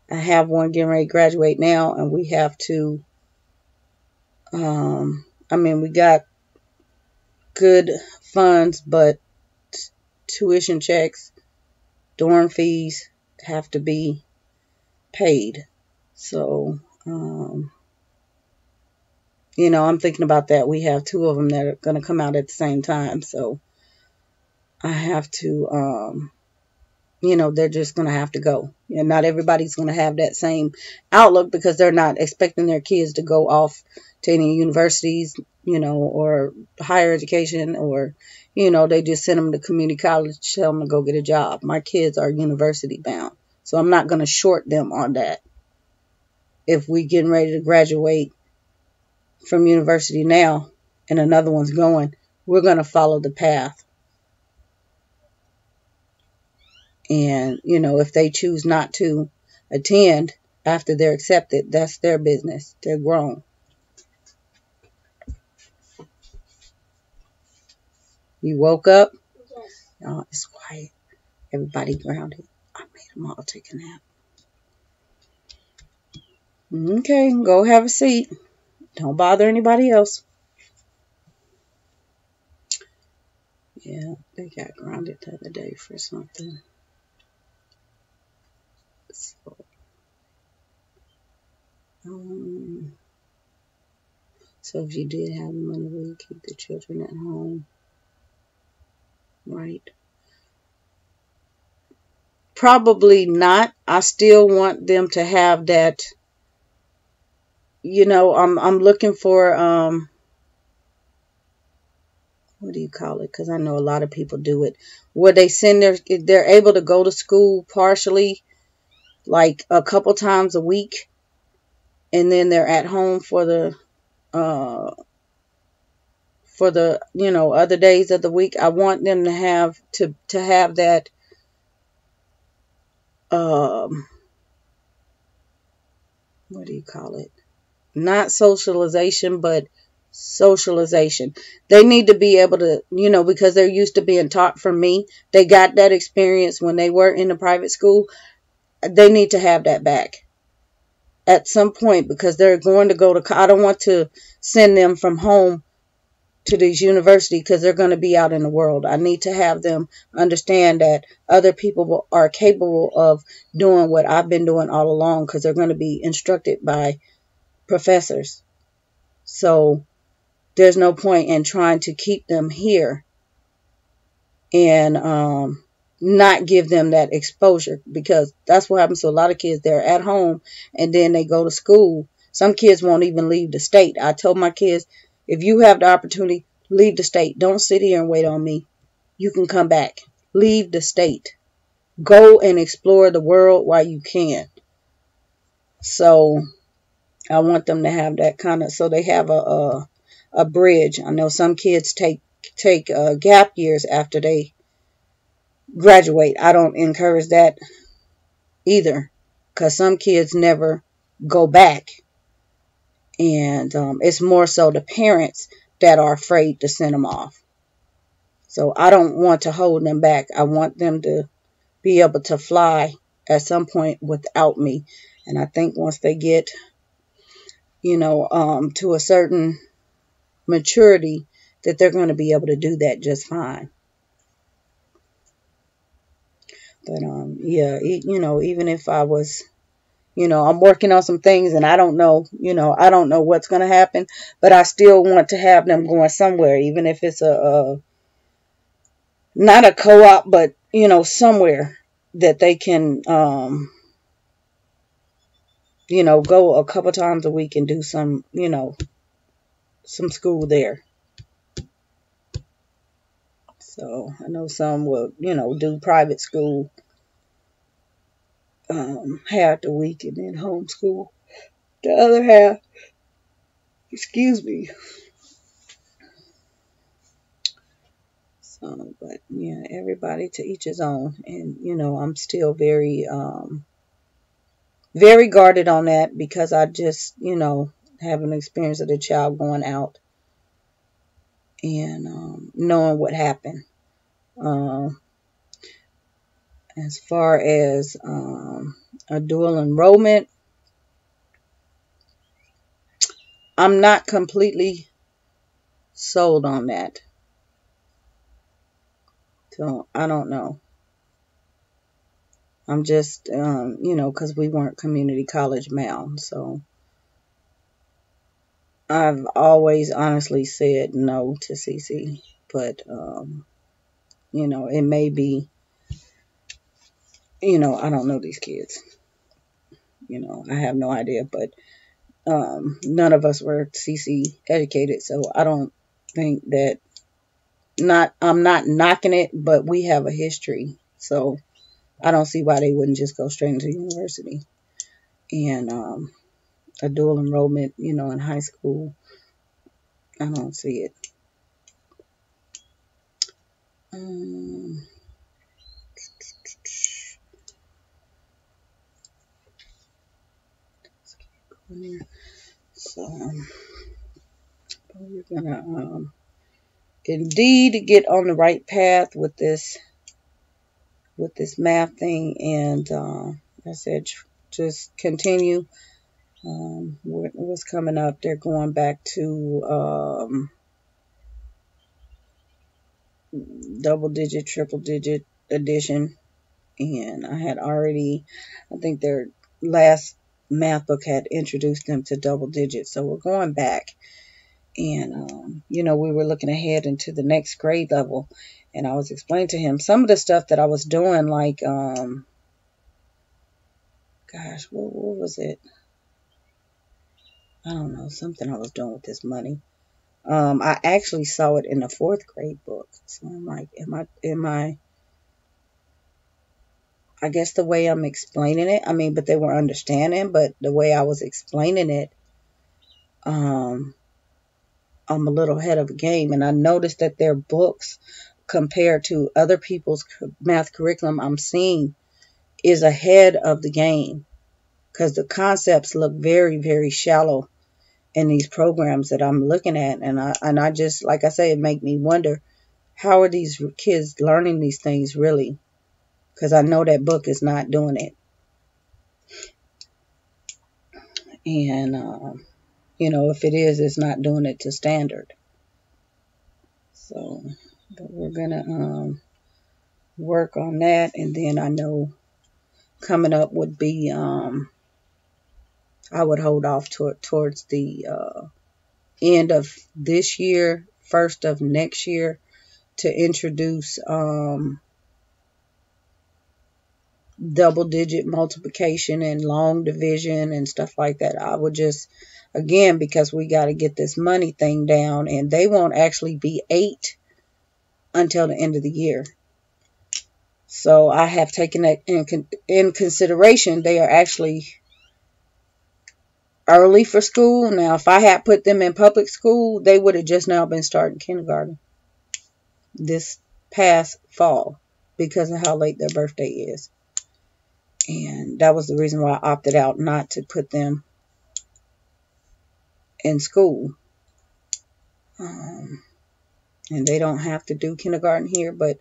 I have one getting ready to graduate now, and we have to, I mean, we got good funds, but tuition checks, dorm fees have to be paid. So, you know, I'm thinking about that. We have two of them that are going to come out at the same time. So I have to, you know, they're just going to have to go. And not everybody's going to have that same outlook, because they're not expecting their kids to go off to any universities, you know, or higher education, or, you know, they just send them to community college, tell them to go get a job. My kids are university bound. So I'm not going to short them on that. If we getting ready to graduate from university now and another one's going, we're going to follow the path. And, you know, if they choose not to attend after they're accepted, that's their business. They're grown. You woke up? Yes. Oh, it's quiet. Everybody grounded. I made them all take a nap. Okay, go have a seat. Don't bother anybody else. Yeah, they got grounded the other day for something. So if you did have the money, will you keep the children at home? Right? Probably not. I still want them to have that I'm looking for, what do you call it? Because I know a lot of people do it, where they're able to go to school partially, like a couple times a week, and then they're at home uh, for the, other days of the week. I want them to have that, um, what do you call it? Not socialization, but socialization. They need to be able to, because they're used to being taught from me. They got that experience when they were in the private school. They need to have that back at some point, because they're going to I don't want to send them from home to these universities, because they're going to be out in the world. I need to have them understand that other people are capable of doing what I've been doing all along, because they're going to be instructed by professors. So there's no point in trying to keep them here and not give them that exposure, because that's what happens to a lot of kids. They're at home and then they go to school. Some kids won't even leave the state. I told my kids, if you have the opportunity, leave the state. Don't sit here and wait on me. You can come back. Leave the state. Go and explore the world while you can. So I want them to have that kind of, so they have a bridge. I know some kids take gap years after they graduate. I don't encourage that either, because some kids never go back, and it's more so the parents that are afraid to send them off. So I don't want to hold them back. I want them to be able to fly at some point without me. And I think once they get, to a certain maturity, that they're going to be able to do that just fine. But yeah, even if I was, I'm working on some things and I don't know, I don't know what's going to happen, but I still want to have them going somewhere, even if it's not a co-op, but, somewhere that they can, go a couple times a week and do some, some school there. So I know some will, do private school half the week and then homeschool the other half. Excuse me. So, but yeah, everybody to each his own. And, I'm still very, very guarded on that, because I just, have an experience of the child going out and knowing what happened. As far as a dual enrollment, I'm not completely sold on that. So I don't know. I'm just, because we weren't community college bound. So I've always honestly said no to CC. But, it may be, I don't know these kids. I have no idea. But none of us were CC educated. So I don't think that, I'm not knocking it, but we have a history. So I don't see why they wouldn't just go straight into university. And a dual enrollment, in high school, I don't see it. So we're gonna indeed get on the right path with this math thing, and I said just continue. What's coming up? They're going back to double digit, triple digit addition, and I think their last math book had introduced them to double digits, so we're going back. And we were looking ahead into the next grade level, and I was explaining to him some of the stuff that I was doing, like gosh, what was it? I don't know, something I was doing with this money. I actually saw it in the 4th grade book. So I'm like, I guess the way I'm explaining it, I mean, but they were understanding, but the way I was explaining it, um, I'm a little ahead of the game. And I noticed that their books, compared to other people's math curriculum I'm seeing, is ahead of the game because the concepts look very, very shallow in these programs that I'm looking at. And I just, like I say, it make me wonder, how are these kids learning these things really? Because I know that book is not doing it. And, if it is, it's not doing it to standard. So, but we're going to work on that. And then I know coming up would be, I would hold off towards the end of this year, first of next year, to introduce double digit multiplication and long division and stuff like that. I would just, again, because we got to get this money thing down, and they won't actually be 8 until the end of the year. So I have taken that in consideration. They are actually early for school. Now, if I had put them in public school, they would have just now been starting kindergarten this past fall because of how late their birthday is. And that was the reason why I opted out not to put them in school. And they don't have to do kindergarten here, but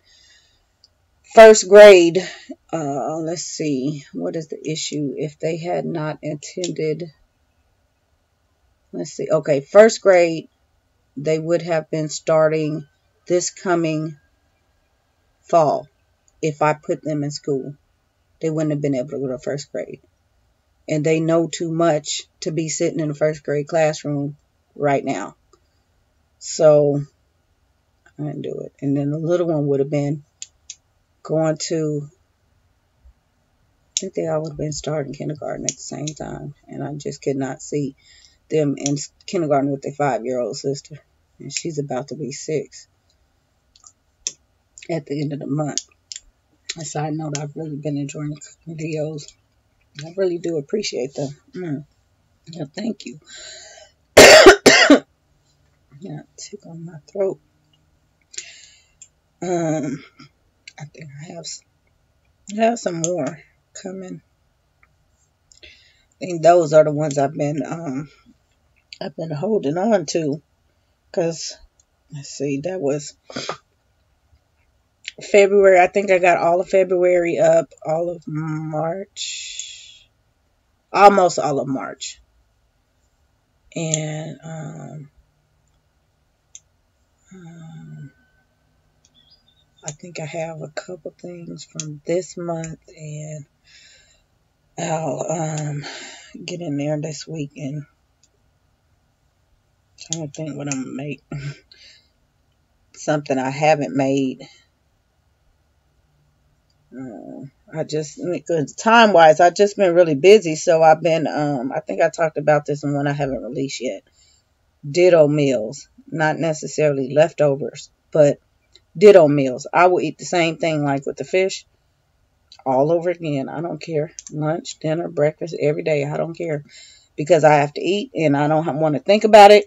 first grade, let's see, what is the issue? If they had not attended, let's see, okay, first grade, they would have been starting this coming fall if I put them in school. They wouldn't have been able to go to first grade. And they know too much to be sitting in the first grade classroom right now. So I didn't do it. And then the little one would have been going to, I think they all would have been starting kindergarten at the same time. And I just could not see them in kindergarten with their 5-year-old sister. And she's about to be 6 at the end of the month. A side note, I've really been enjoying the videos. I really do appreciate them. Yeah, thank you. Yeah, tick on my throat. I think I have some more coming. I think those are the ones I've been holding on to, because let's see, that was February. I think I got all of February up, all of March, almost all of March, and I think I have a couple things from this month, and I'll get in there this week and trying to think what I'm gonna make. Something I haven't made. Because time wise, I've just been really busy. So I've been, I think I talked about this in one I haven't released yet. Ditto meals, not necessarily leftovers, but ditto meals. I will eat the same thing like with the fish all over again. I don't care. Lunch, dinner, breakfast, every day. I don't care because I have to eat and I don't want to think about it.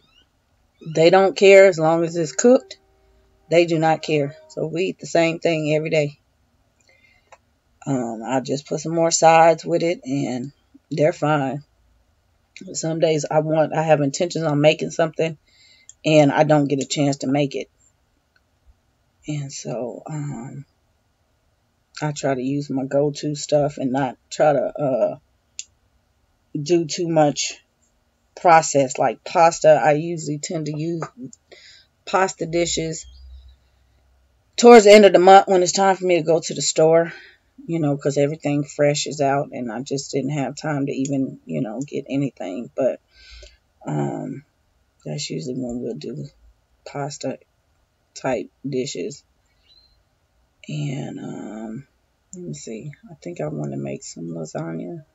They don't care as long as it's cooked. They do not care. So we eat the same thing every day. I'll just put some more sides with it and they're fine. Some days I have intentions on making something and I don't get a chance to make it. And so I try to use my go-to stuff and not try to do too much process. Like pasta, I usually tend to use pasta dishes towards the end of the month when it's time for me to go to the store. Because everything fresh is out and I just didn't have time to even, get anything. But that's usually when we'll do pasta type dishes. And let me see. I think I want to make some lasagna.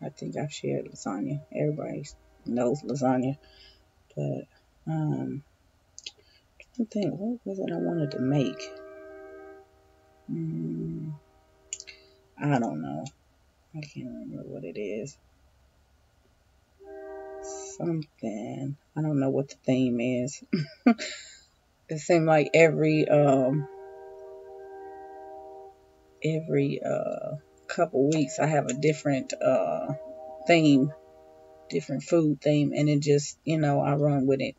I think I've shared lasagna. Everybody knows lasagna. But I think, what was it I wanted to make? I don't know. I can't remember what it is. Something. I don't know what the theme is. It seemed like every couple weeks I have a different theme, different food theme, and it just, I run with it.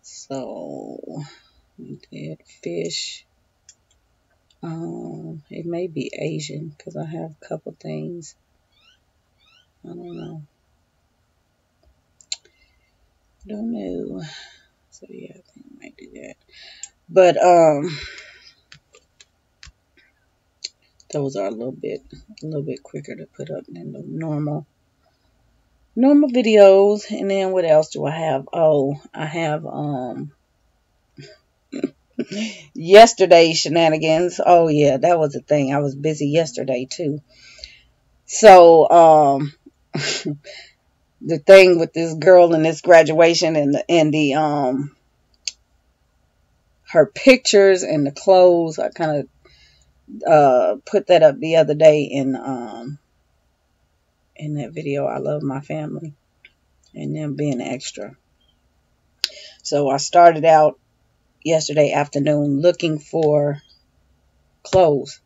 So we did fish. It may be Asian because I have a couple things. I don't know. Don't know. So yeah, I think I might do that. But those are a little bit quicker to put up than the normal videos. And then what else do I have? Oh, I have yesterday's shenanigans. Oh yeah, that was a thing. I was busy yesterday too. So the thing with this girl and this graduation and the her pictures and the clothes, I kind of put that up the other day in that video. I love my family and them being extra. So I started out yesterday afternoon looking for clothes,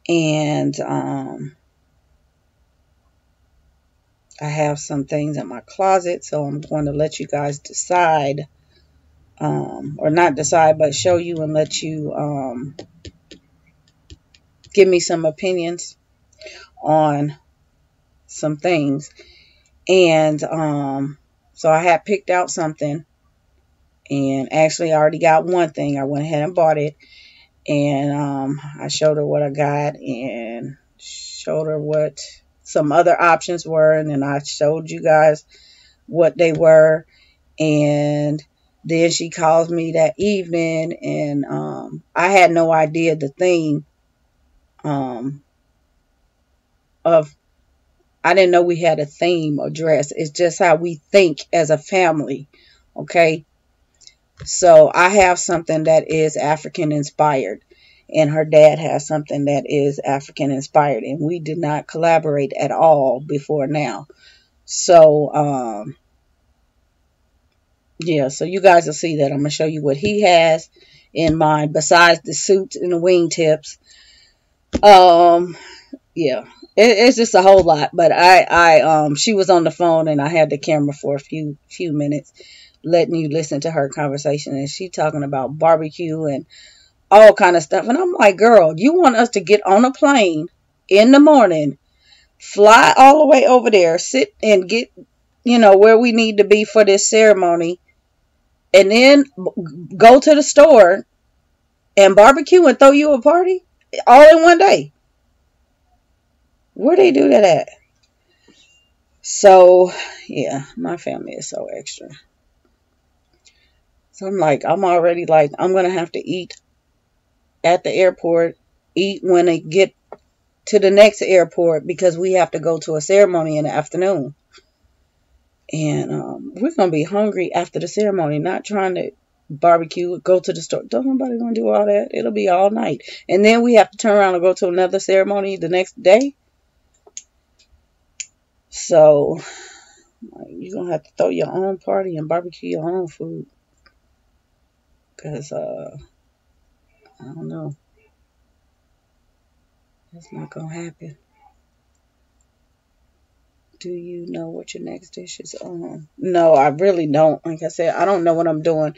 and I have some things in my closet, so I'm going to let you guys decide, or not decide, but show you and let you give me some opinions on some things. And so I had picked out something, and actually I already got one thing. I went ahead and bought it, and I showed her what I got and showed her what some other options were, and then I showed you guys what they were. And then she calls me that evening, and I had no idea the theme of, I didn't know we had a theme or dress. It's just how we think as a family, okay? So I have something that is African inspired, and her dad has something that is African inspired, and we did not collaborate at all before now. So yeah, so you guys will see that. I'm gonna show you what he has in mind besides the suits and the wingtips. Yeah, it's just a whole lot. But she was on the phone, and I had the camera for a few minutes, letting you listen to her conversation, and she talking about barbecue and all kind of stuff. And I'm like, girl, you want us to get on a plane in the morning, fly all the way over there, sit and get, where we need to be for this ceremony, and then go to the store and barbecue and throw you a party all in one day? Where they do that at? So yeah, my family is so extra. So I'm already like, I'm gonna have to eat at the airport, eat when I get to the next airport, because we have to go to a ceremony in the afternoon. And we're going to be hungry after the ceremony, not trying to barbecue, go to the store. Don't nobody want to do all that. It'll be all night. And then we have to turn around and go to another ceremony the next day. So you're going to have to throw your own party and barbecue your own food. Because, I don't know. That's not going to happen. Do you know what your next dish is on? No, I really don't. Like I said, I don't know what I'm doing.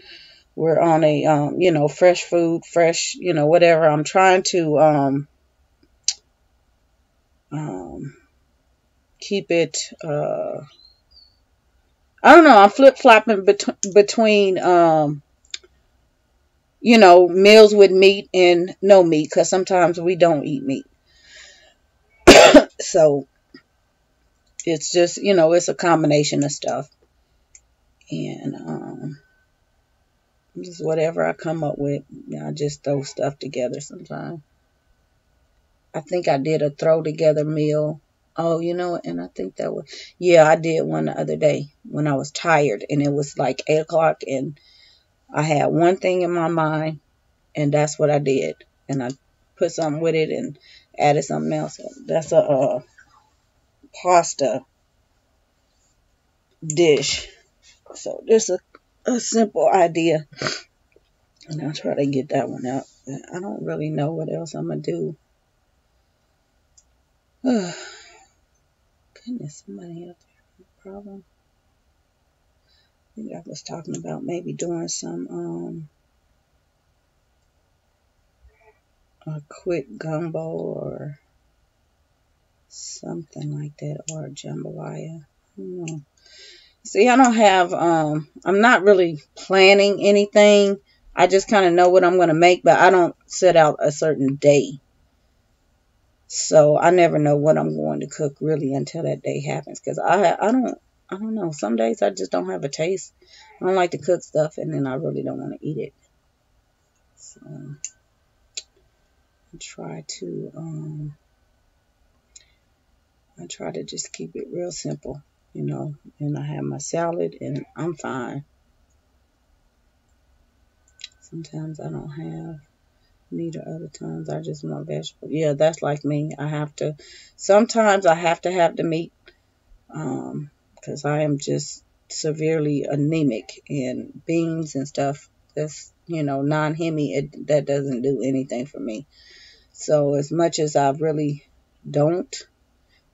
We're on a, fresh food, fresh, whatever. I'm trying to keep it, I don't know. I'm flip-flopping between, meals with meat and no meat, because sometimes we don't eat meat. So it's just, it's a combination of stuff. And just whatever I come up with, I just throw stuff together sometimes. I think I did a throw together meal Oh, and I think that was, yeah, I did one the other day when I was tired, and it was like 8 o'clock, and I had one thing in my mind, and that's what I did. And I put something with it and added something else. That's a pasta dish. So just a simple idea, and I'll try to get that one out. I don't really know what else I'm going to do. Oh, goodness, somebody out there. Problem. I think I was talking about maybe doing some a quick gumbo or something like that, or jambalaya. I don't know. See, I don't have I'm not really planning anything. I just kind of know what I'm going to make, but I don't set out a certain day. So I never know what I'm going to cook really until that day happens, cuz I don't know. Some days I just don't have a taste. I don't like to cook stuff, and then I really don't want to eat it. So I try to just keep it real simple, and I have my salad and I'm fine. Sometimes I don't have meat, or other times I just want vegetables. Yeah, that's like me. Sometimes I have to have the meat, because I am just severely anemic, and beans and stuff, that's, non-hemi, that doesn't do anything for me. So as much as I really don't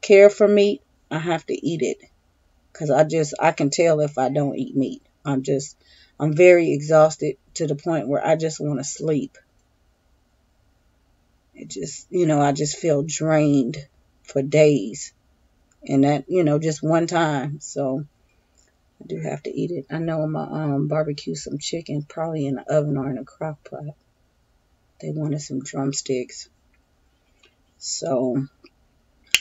care for meat, I have to eat it, because I can tell if I don't eat meat. I'm very exhausted to the point where I just want to sleep. It just, I just feel drained for days. And that, just one time. So I do have to eat it. I know I'm going to barbecue some chicken, probably in the oven or in a crock pot. They wanted some drumsticks. So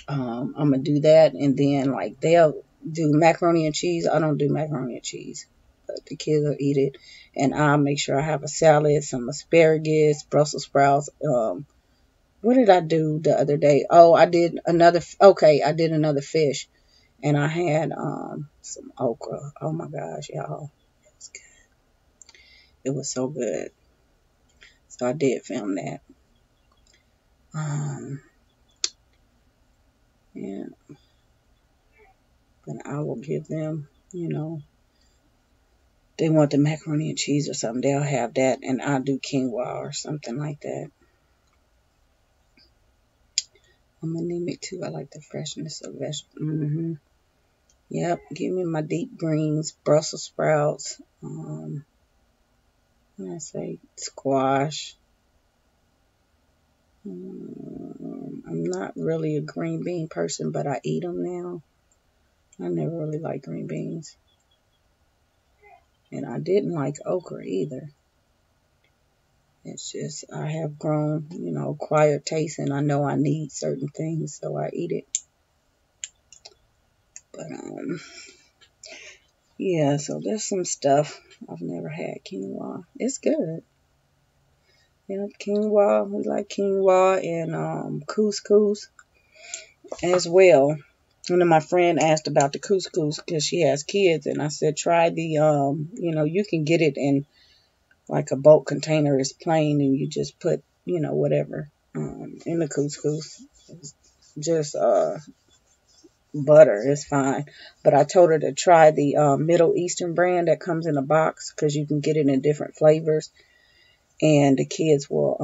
I'm going to do that. And then, like, they'll do macaroni and cheese. I don't do macaroni and cheese, but the kids will eat it. And I'll make sure I have a salad, some asparagus, Brussels sprouts. What did I do the other day? Oh, I did another fish. And I had some okra. Oh my gosh, y'all. It was good. It was so good. So I did film that. Yeah. But I will give them, they want the macaroni and cheese or something, they'll have that, and I'll do quinoa or something like that. I'm anemic too. I like the freshness of vegetables. Yep, give me my deep greens, Brussels sprouts, I say squash. I'm not really a green bean person, but I eat them now. I never really liked green beans. And I didn't like okra either. It's just I have grown, acquired taste, and I know I need certain things, so I eat it. But yeah, so there's some stuff. I've never had quinoa. It's good. Yeah, quinoa. We like quinoa and couscous as well. And then my friend asked about the couscous because she has kids, and I said try the you can get it in like a bulk container. It's plain, and you just put whatever in the couscous. It's just butter. It's fine. But I told her to try the Middle Eastern brand that comes in a box, because you can get it in different flavors, and the kids will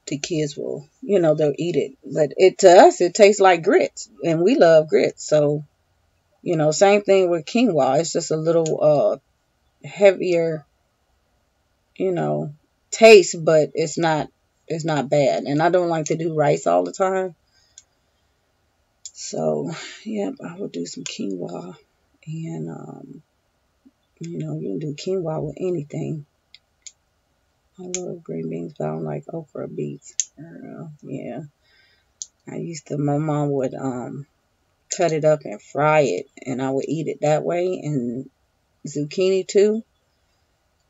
they'll eat it. But to us it tastes like grits, and we love grits. So same thing with quinoa. It's just a little heavier taste, but it's not bad. And I don't like to do rice all the time. So yeah, I will do some quinoa. And you can do quinoa with anything. I love green beans, but I don't like okra or beets. Yeah. My mom would cut it up and fry it, and I would eat it that way, and zucchini too.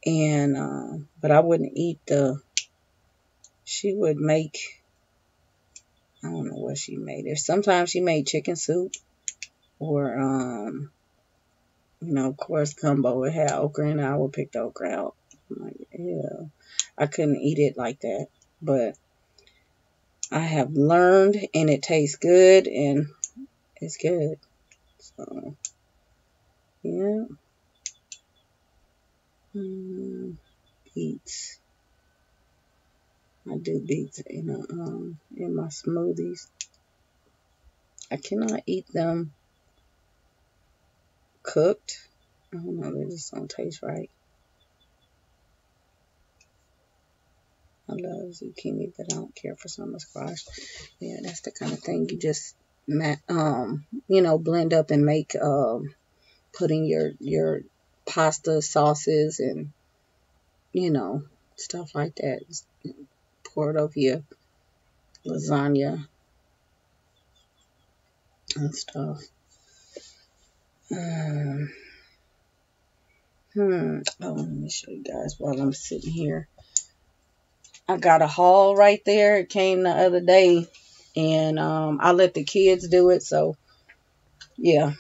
And but I wouldn't eat she would make I don't know what she made. There's sometimes she made chicken soup or of course gumbo. It had okra and I would pick the okra out. I'm like, yeah. I couldn't eat it like that. But I have learned and it tastes good and it's good. So yeah. Beets. I do beets in my smoothies. I cannot eat them cooked. I don't know, they just don't taste right. I love zucchini, but I don't care for summer squash. Yeah, that's the kind of thing you just blend up and make putting your pasta sauces and stuff like that. Just pour it over your lasagna and stuff. Oh, let me show you guys while I'm sitting here. I got a haul right there. It came the other day, and I let the kids do it. So yeah,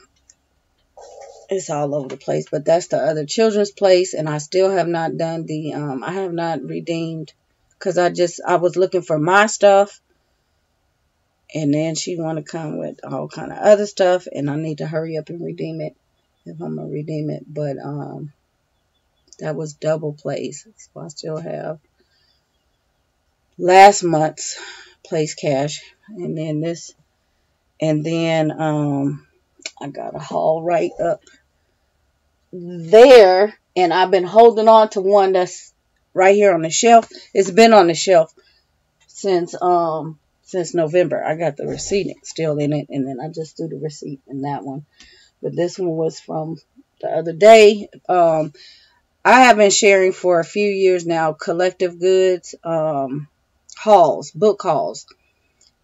it's all over the place. But that's the other children's place, and I still have not done the. I have not redeemed because I was looking for my stuff, and then she want to come with all kind of other stuff, and I need to hurry up and redeem it if I'm gonna redeem it. But that was double place, so I still have last month's place cash, and then this, and then I got a haul right up there, and I've been holding on to one that's right here on the shelf. It's been on the shelf since November. I got the receipt still in it, and then I just threw the receipt in that one. But this one was from the other day. I have been sharing for a few years now collective goods hauls, book hauls.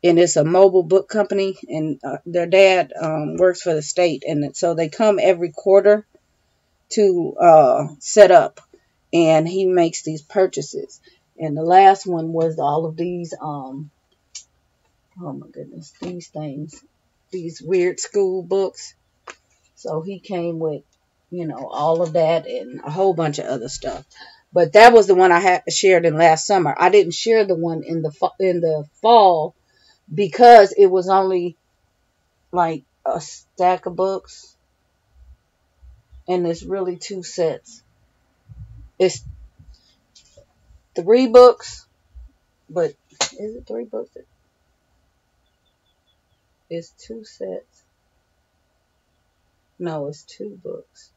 And it's a mobile book company, and their dad works for the state, and so they come every quarter to set up, and he makes these purchases. And the last one was all of these, oh my goodness, these things, these weird school books. So he came with, all of that and a whole bunch of other stuff. But that was the one I had shared in last summer. I didn't share the one in the fall because it was only like a stack of books, and it's really 2 sets. It's 3 books, but is it 3 books? It's 2 sets. No, it's 2 books.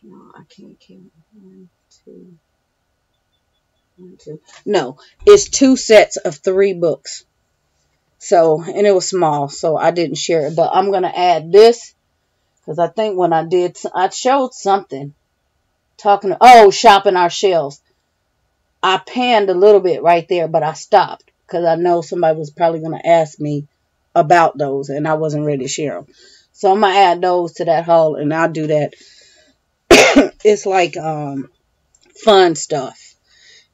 No, I can't count. 1, 2, 1, 2. No, it's 2 sets of 3 books. So, and it was small, so I didn't share it. But I'm going to add this, because I think when I showed something, shopping our shelves. I panned a little bit right there, but I stopped, because I know somebody was probably going to ask me about those, and I wasn't ready to share them. So I'm going to add those to that haul, and I'll do that. It's like fun stuff.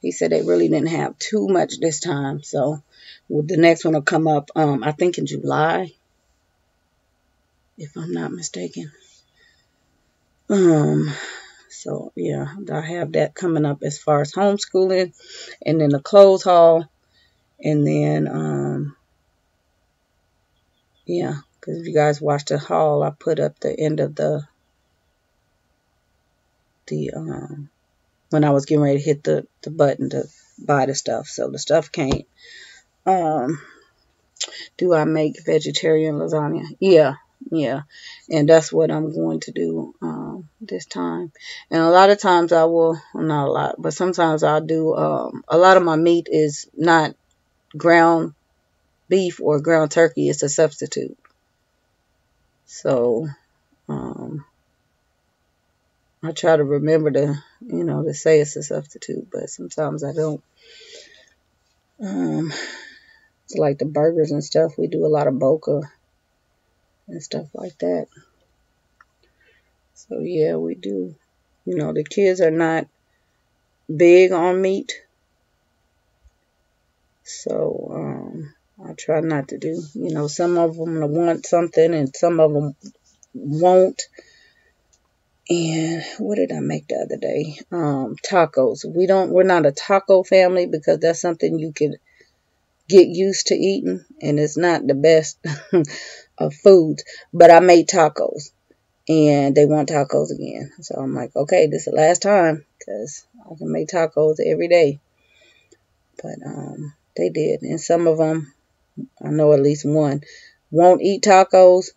He said they really didn't have too much this time, so the next one will come up, I think in July, if I'm not mistaken. So yeah, I have that coming up as far as homeschooling, and then the clothes haul, and then yeah, because if you guys watched the haul, I put up the end of the when I was getting ready to hit the button to buy the stuff. So the stuff came. Do I make vegetarian lasagna? Yeah. And that's what I'm going to do this time. And a lot of times I will, not a lot, but sometimes I'll do, a lot of my meat is not ground beef or ground turkey. It's a substitute. So, I try to remember to say it's a substitute, but sometimes I don't. Like the burgers and stuff, we do a lot of boca and stuff like that. So yeah, we do. The kids are not big on meat, so try not to do. You know, some of them want something and some of them won't. And what did I make the other day? Tacos. We're not a taco family because that's something you could get used to eating, and it's not the best of foods. But I made tacos, and they want tacos again. So I'm like, okay, this is the last time because I can make tacos every day. But they did, and some of them, I know at least one, won't eat tacos.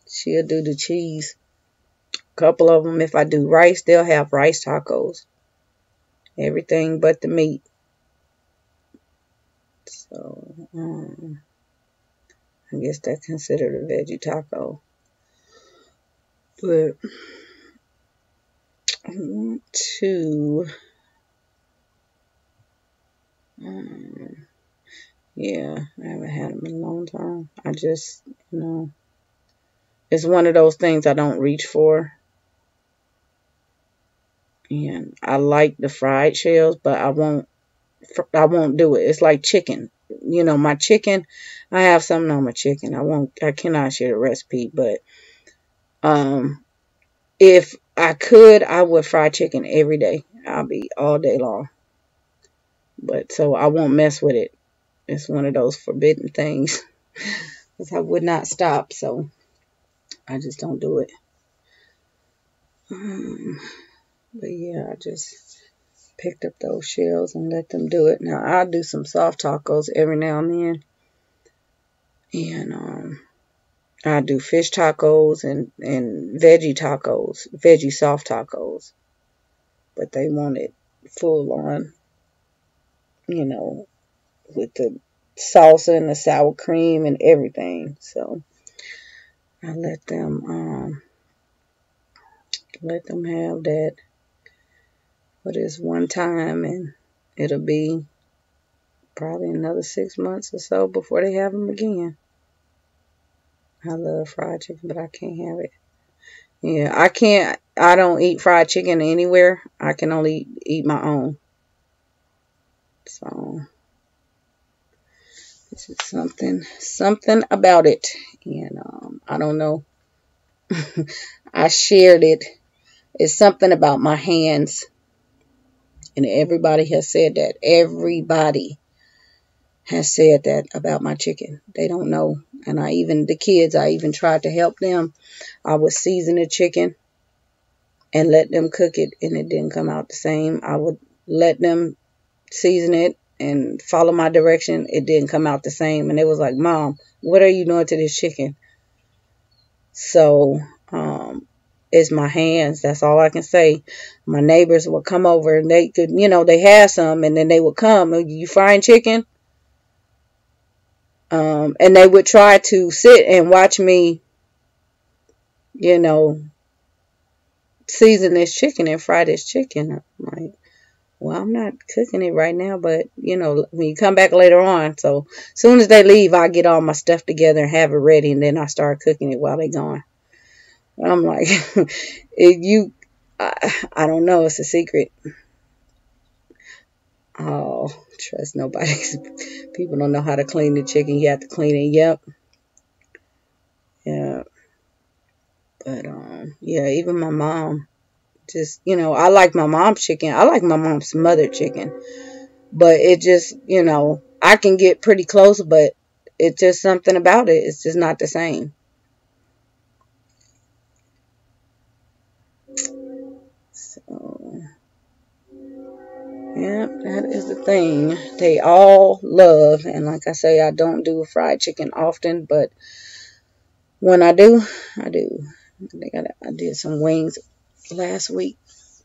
She'll do the cheese. A couple of them, if I do rice, they'll have rice tacos. Everything but the meat. So, I guess that's considered a veggie taco. But I want to, yeah, I haven't had them in a long time. I just, it's one of those things I don't reach for. And I like the fried shells, but I won't do it. It's like chicken. My chicken, I have something on my chicken. I cannot share the recipe, but if I could, I would fry chicken every day. I'll be all day long. But so I won't mess with it. It's one of those forbidden things. Because I would not stop, so I just don't do it. But yeah, I just picked up those shells and let them do it. Now, I'll do some soft tacos every now and then. And I do fish tacos and veggie tacos, veggie soft tacos. But they want it full on, with the salsa and the sour cream and everything. So I let them have that for this one time, and it'll be probably another 6 months or so before they have them again. I love fried chicken, but I can't have it. Yeah, I don't eat fried chicken anywhere. I can only eat my own. So this is something about it. And I don't know. I shared it. It's something about my hands. And everybody has said that. Everybody has said that about my chicken. They don't know. And the kids, I even tried to help them. I would season the chicken and let them cook it, and it didn't come out the same. I would let them season it and follow my direction. It didn't come out the same. And it was like, Mom, what are you doing to this chicken? So, it's my hands. That's all I can say. My neighbors would come over and they could, they had some, and then they would come. You frying chicken? And they would try to sit and watch me, season this chicken and fry this chicken. I'm like, well, I'm not cooking it right now, but, when you come back later on. So as soon as they leave, I get all my stuff together and have it ready, and then I start cooking it while they're gone. And I'm like, I don't know. It's a secret. Oh, trust nobody. People don't know how to clean the chicken. You have to clean it. Yep. Yeah. But, yeah, even my mom, just, I like my mom's chicken. I like my mom's smothered chicken. But it just, I can get pretty close, but it's just something about it. It's just not the same. So, yeah, that is the thing they all love. And like I say, I don't do fried chicken often, but when I do, I do. I did some wings last week.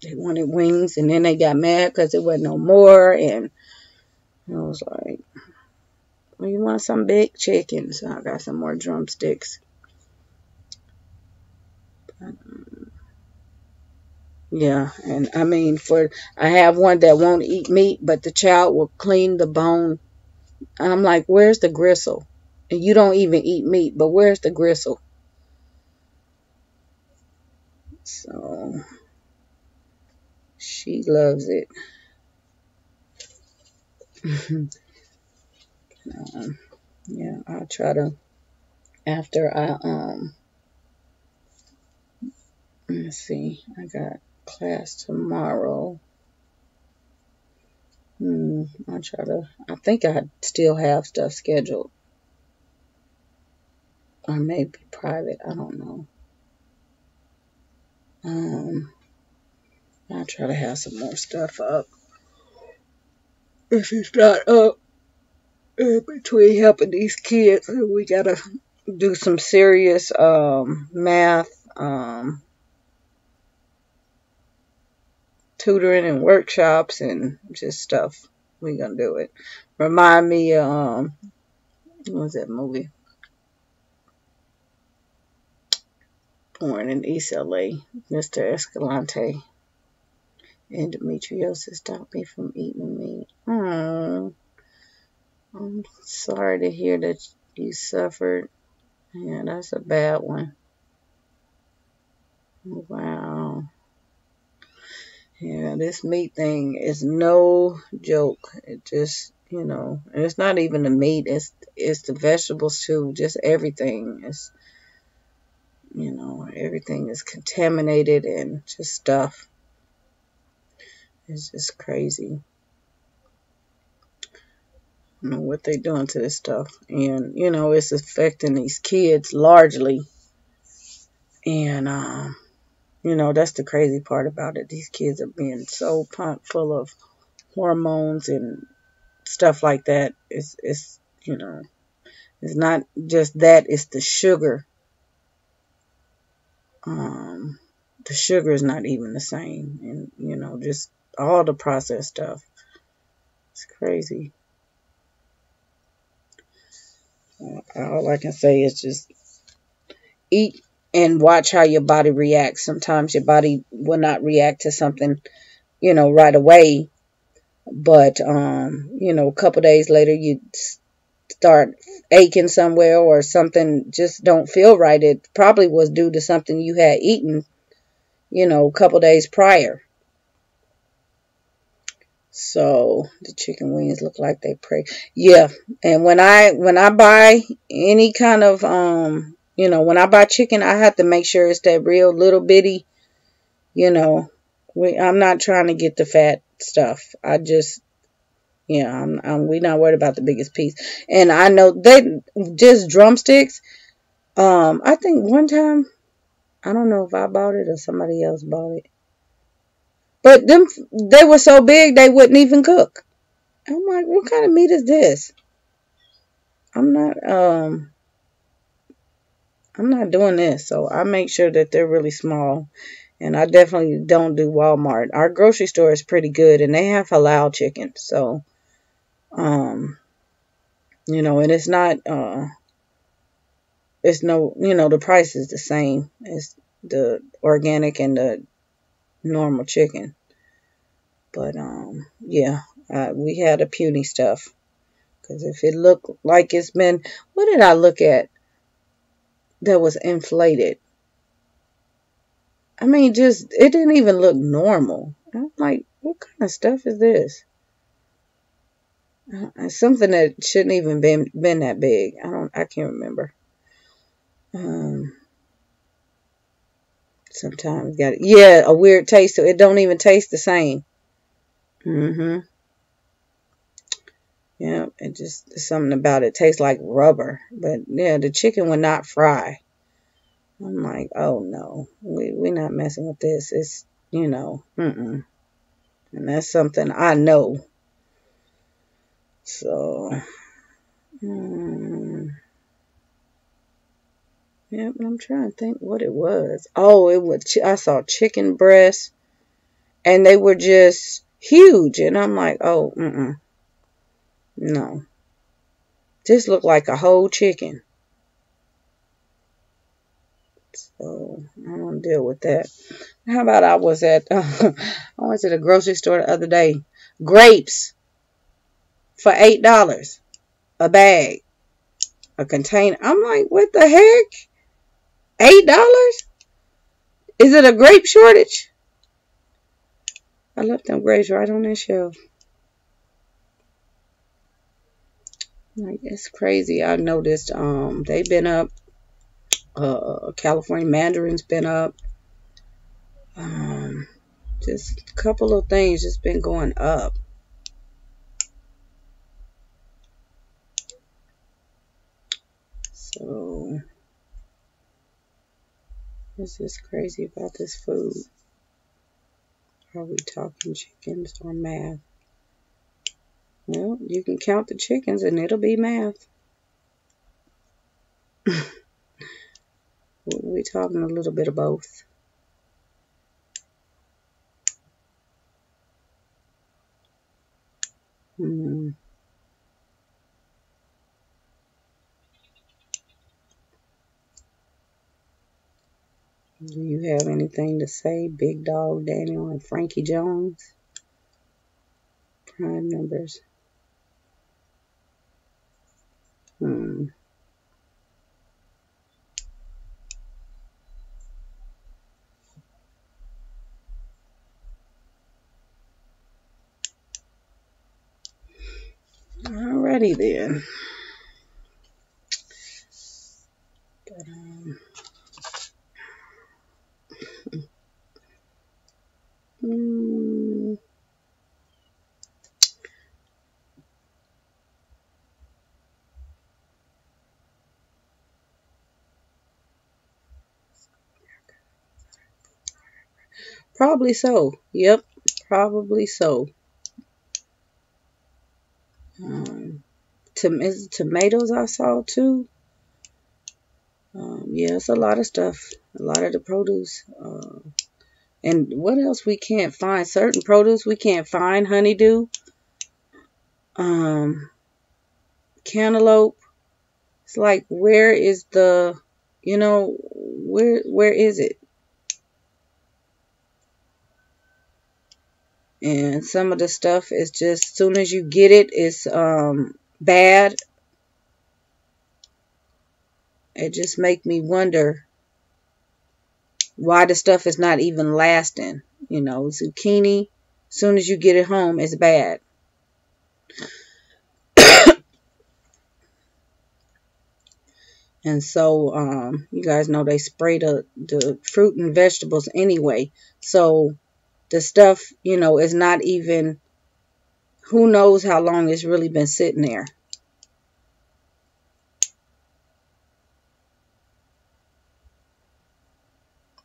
They wanted wings, and then they got mad because there wasn't no more. And I was like, well, you want some big chicken? So I got some more drumsticks. Yeah, and I mean, I have one that won't eat meat, but the child will clean the bone. And I'm like, where's the gristle? And you don't even eat meat, but where's the gristle? So she loves it. Yeah, I'll try to, after I, let's see, I got class tomorrow. I'll try to, I think I still have stuff scheduled. Or maybe private, I don't know. I'll try to have some more stuff up. If it's not up, between helping these kids, we gotta do some serious math, tutoring and workshops and just stuff. We gonna do it. Remind me, what was that movie? Born in East LA, Mr. Escalante. Endometriosis stopped me from eating meat. Oh, I'm sorry to hear that you suffered. Yeah, that's a bad one. Wow. Yeah, this meat thing is no joke. It just, and it's not even the meat. It's the vegetables too. Just everything is, everything is contaminated and just stuff. It's just crazy. I don't know what they're doing to this stuff. And, it's affecting these kids largely. And, that's the crazy part about it. These kids are being so pumped full of hormones and stuff like that. It's it's not just that, it's the sugar. The sugar is not even the same. And, just all the processed stuff. It's crazy. All I can say is just eat and watch how your body reacts. Sometimes your body will not react to something, right away. But, a couple days later, you start aching somewhere or something just don't feel right. It probably was due to something you had eaten, a couple days prior. So the chicken wings look like they pray. Yeah. And when I buy any kind of, when I buy chicken, I have to make sure it's that real little bitty, I'm not trying to get the fat stuff. I just, we're not worried about the biggest piece. And I know they just drumsticks. I think one time, I don't know if I bought it or somebody else bought it. But they were so big they wouldn't even cook. I'm like, what kind of meat is this? I'm not doing this. So I make sure that they're really small. And I definitely don't do Walmart. Our grocery store is pretty good and they have halal chicken. So and it's not it's no, the price is the same as the organic and the normal chicken. But yeah, we had a puny stuff. Because if it looked like it's been, what did I look at that was inflated? I mean, it didn't even look normal. I'm like, what kind of stuff is this? Something that shouldn't even been that big. I can't remember. Sometimes a weird taste. So it don't even taste the same. Yeah, it just something about it tastes like rubber. But yeah, the chicken would not fry. I'm like, oh no, we're not messing with this. It's and that's something I know. So, yeah, but I'm trying to think what it was. Oh, it was. I saw chicken breasts, and they were just huge, and I'm like, oh, no, this looked like a whole chicken. So I don't deal with that. How about I went to the grocery store the other day. Grapes for $8 a bag, a container. I'm like, what the heck? $8? Is it a grape shortage? I left them grapes right on that shelf. Like, it's crazy. I noticed they've been up. California mandarin's been up. Um, just a couple of things just been going up. So this is crazy about this food. Are we talking chickens or math? Well, you can count the chickens and it'll be math. We're talking a little bit of both. Hmm. Do you have anything to say, Big Dog Daniel and Frankie Jones? Prime numbers. Alrighty then. But, probably so. Yep, probably so. Tomatoes I saw too. Yeah, it's a lot of stuff. A lot of the produce. And what else we can't find? Certain produce we can't find. Honeydew. Cantaloupe. It's like, where is the, where is it? And some of the stuff is just, as soon as you get it, it's bad. It just make me wonder why the stuff is not even lasting. Zucchini, as soon as you get it home, it's bad. And so, you guys know they spray the fruit and vegetables anyway. So the stuff, is not even, who knows how long it's really been sitting there.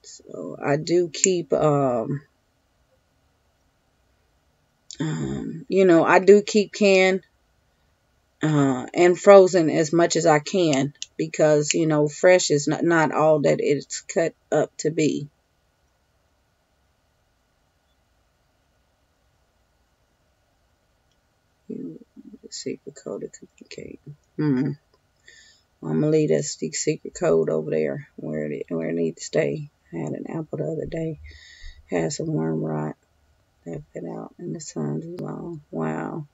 So I do keep, I do keep canned and frozen as much as I can, because, fresh is not all that it's cut up to be. The secret code of cookie cake. I'm gonna leave that secret code over there where it needs to stay. I had an apple the other day. Had some worm rot. They've been out in the sun too long. Wow.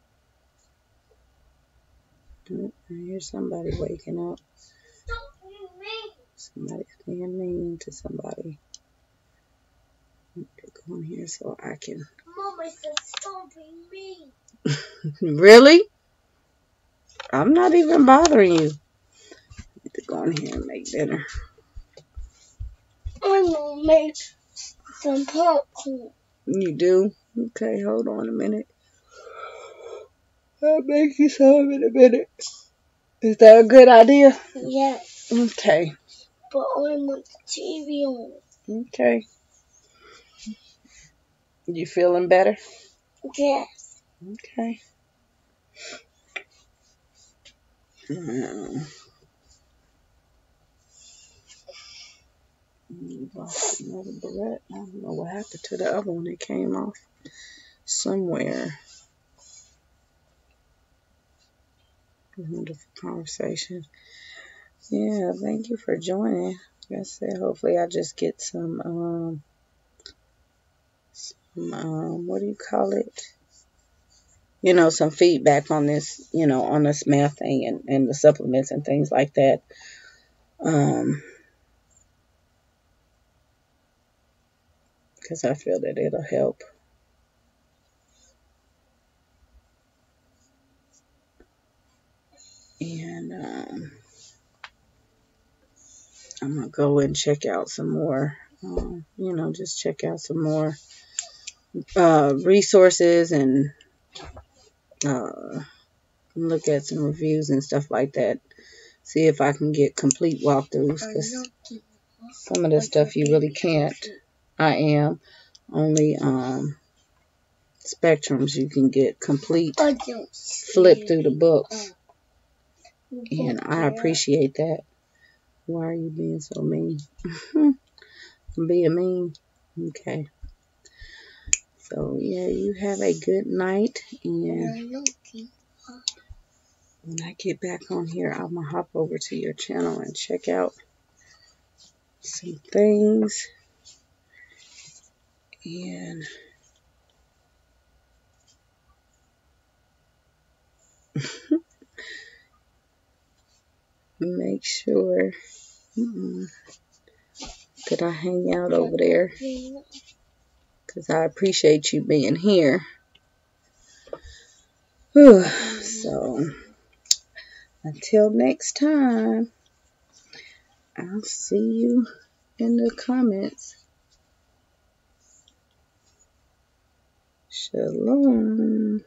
I hear somebody waking up. Somebody's being mean to somebody. I'm going to go in here so I can. Mama said stop being mean. Really? I'm not even bothering you. I need to go in here and make dinner. I'm going to make some popcorn. You do? Okay, hold on a minute. I'll make you some in a minute. Is that a good idea? Yes. Okay. But I want the TV on. Okay. You feeling better? Yes. Okay. Lost another barrette. I don't know what happened to the other one. It came off somewhere. Wonderful conversation. Yeah, thank you for joining. Like I said, hopefully I just get some what do you call it? Some feedback on this, on this math thing and the supplements and things like that. Because I feel that it'll help. go and check out some more, just check out some more resources and look at some reviews and stuff like that. See if I can get complete walkthroughs, because some of the stuff you really can't. I am only spectrums you can get complete flip through the books, and I appreciate that. Why are you being so mean? I'm being mean. Okay. So yeah, you have a good night, and when I get back on here, I'm gonna hop over to your channel and check out some things, and make sure that I hang out over there, because I appreciate you being here. Whew. So until next time, I'll see you in the comments. Shalom.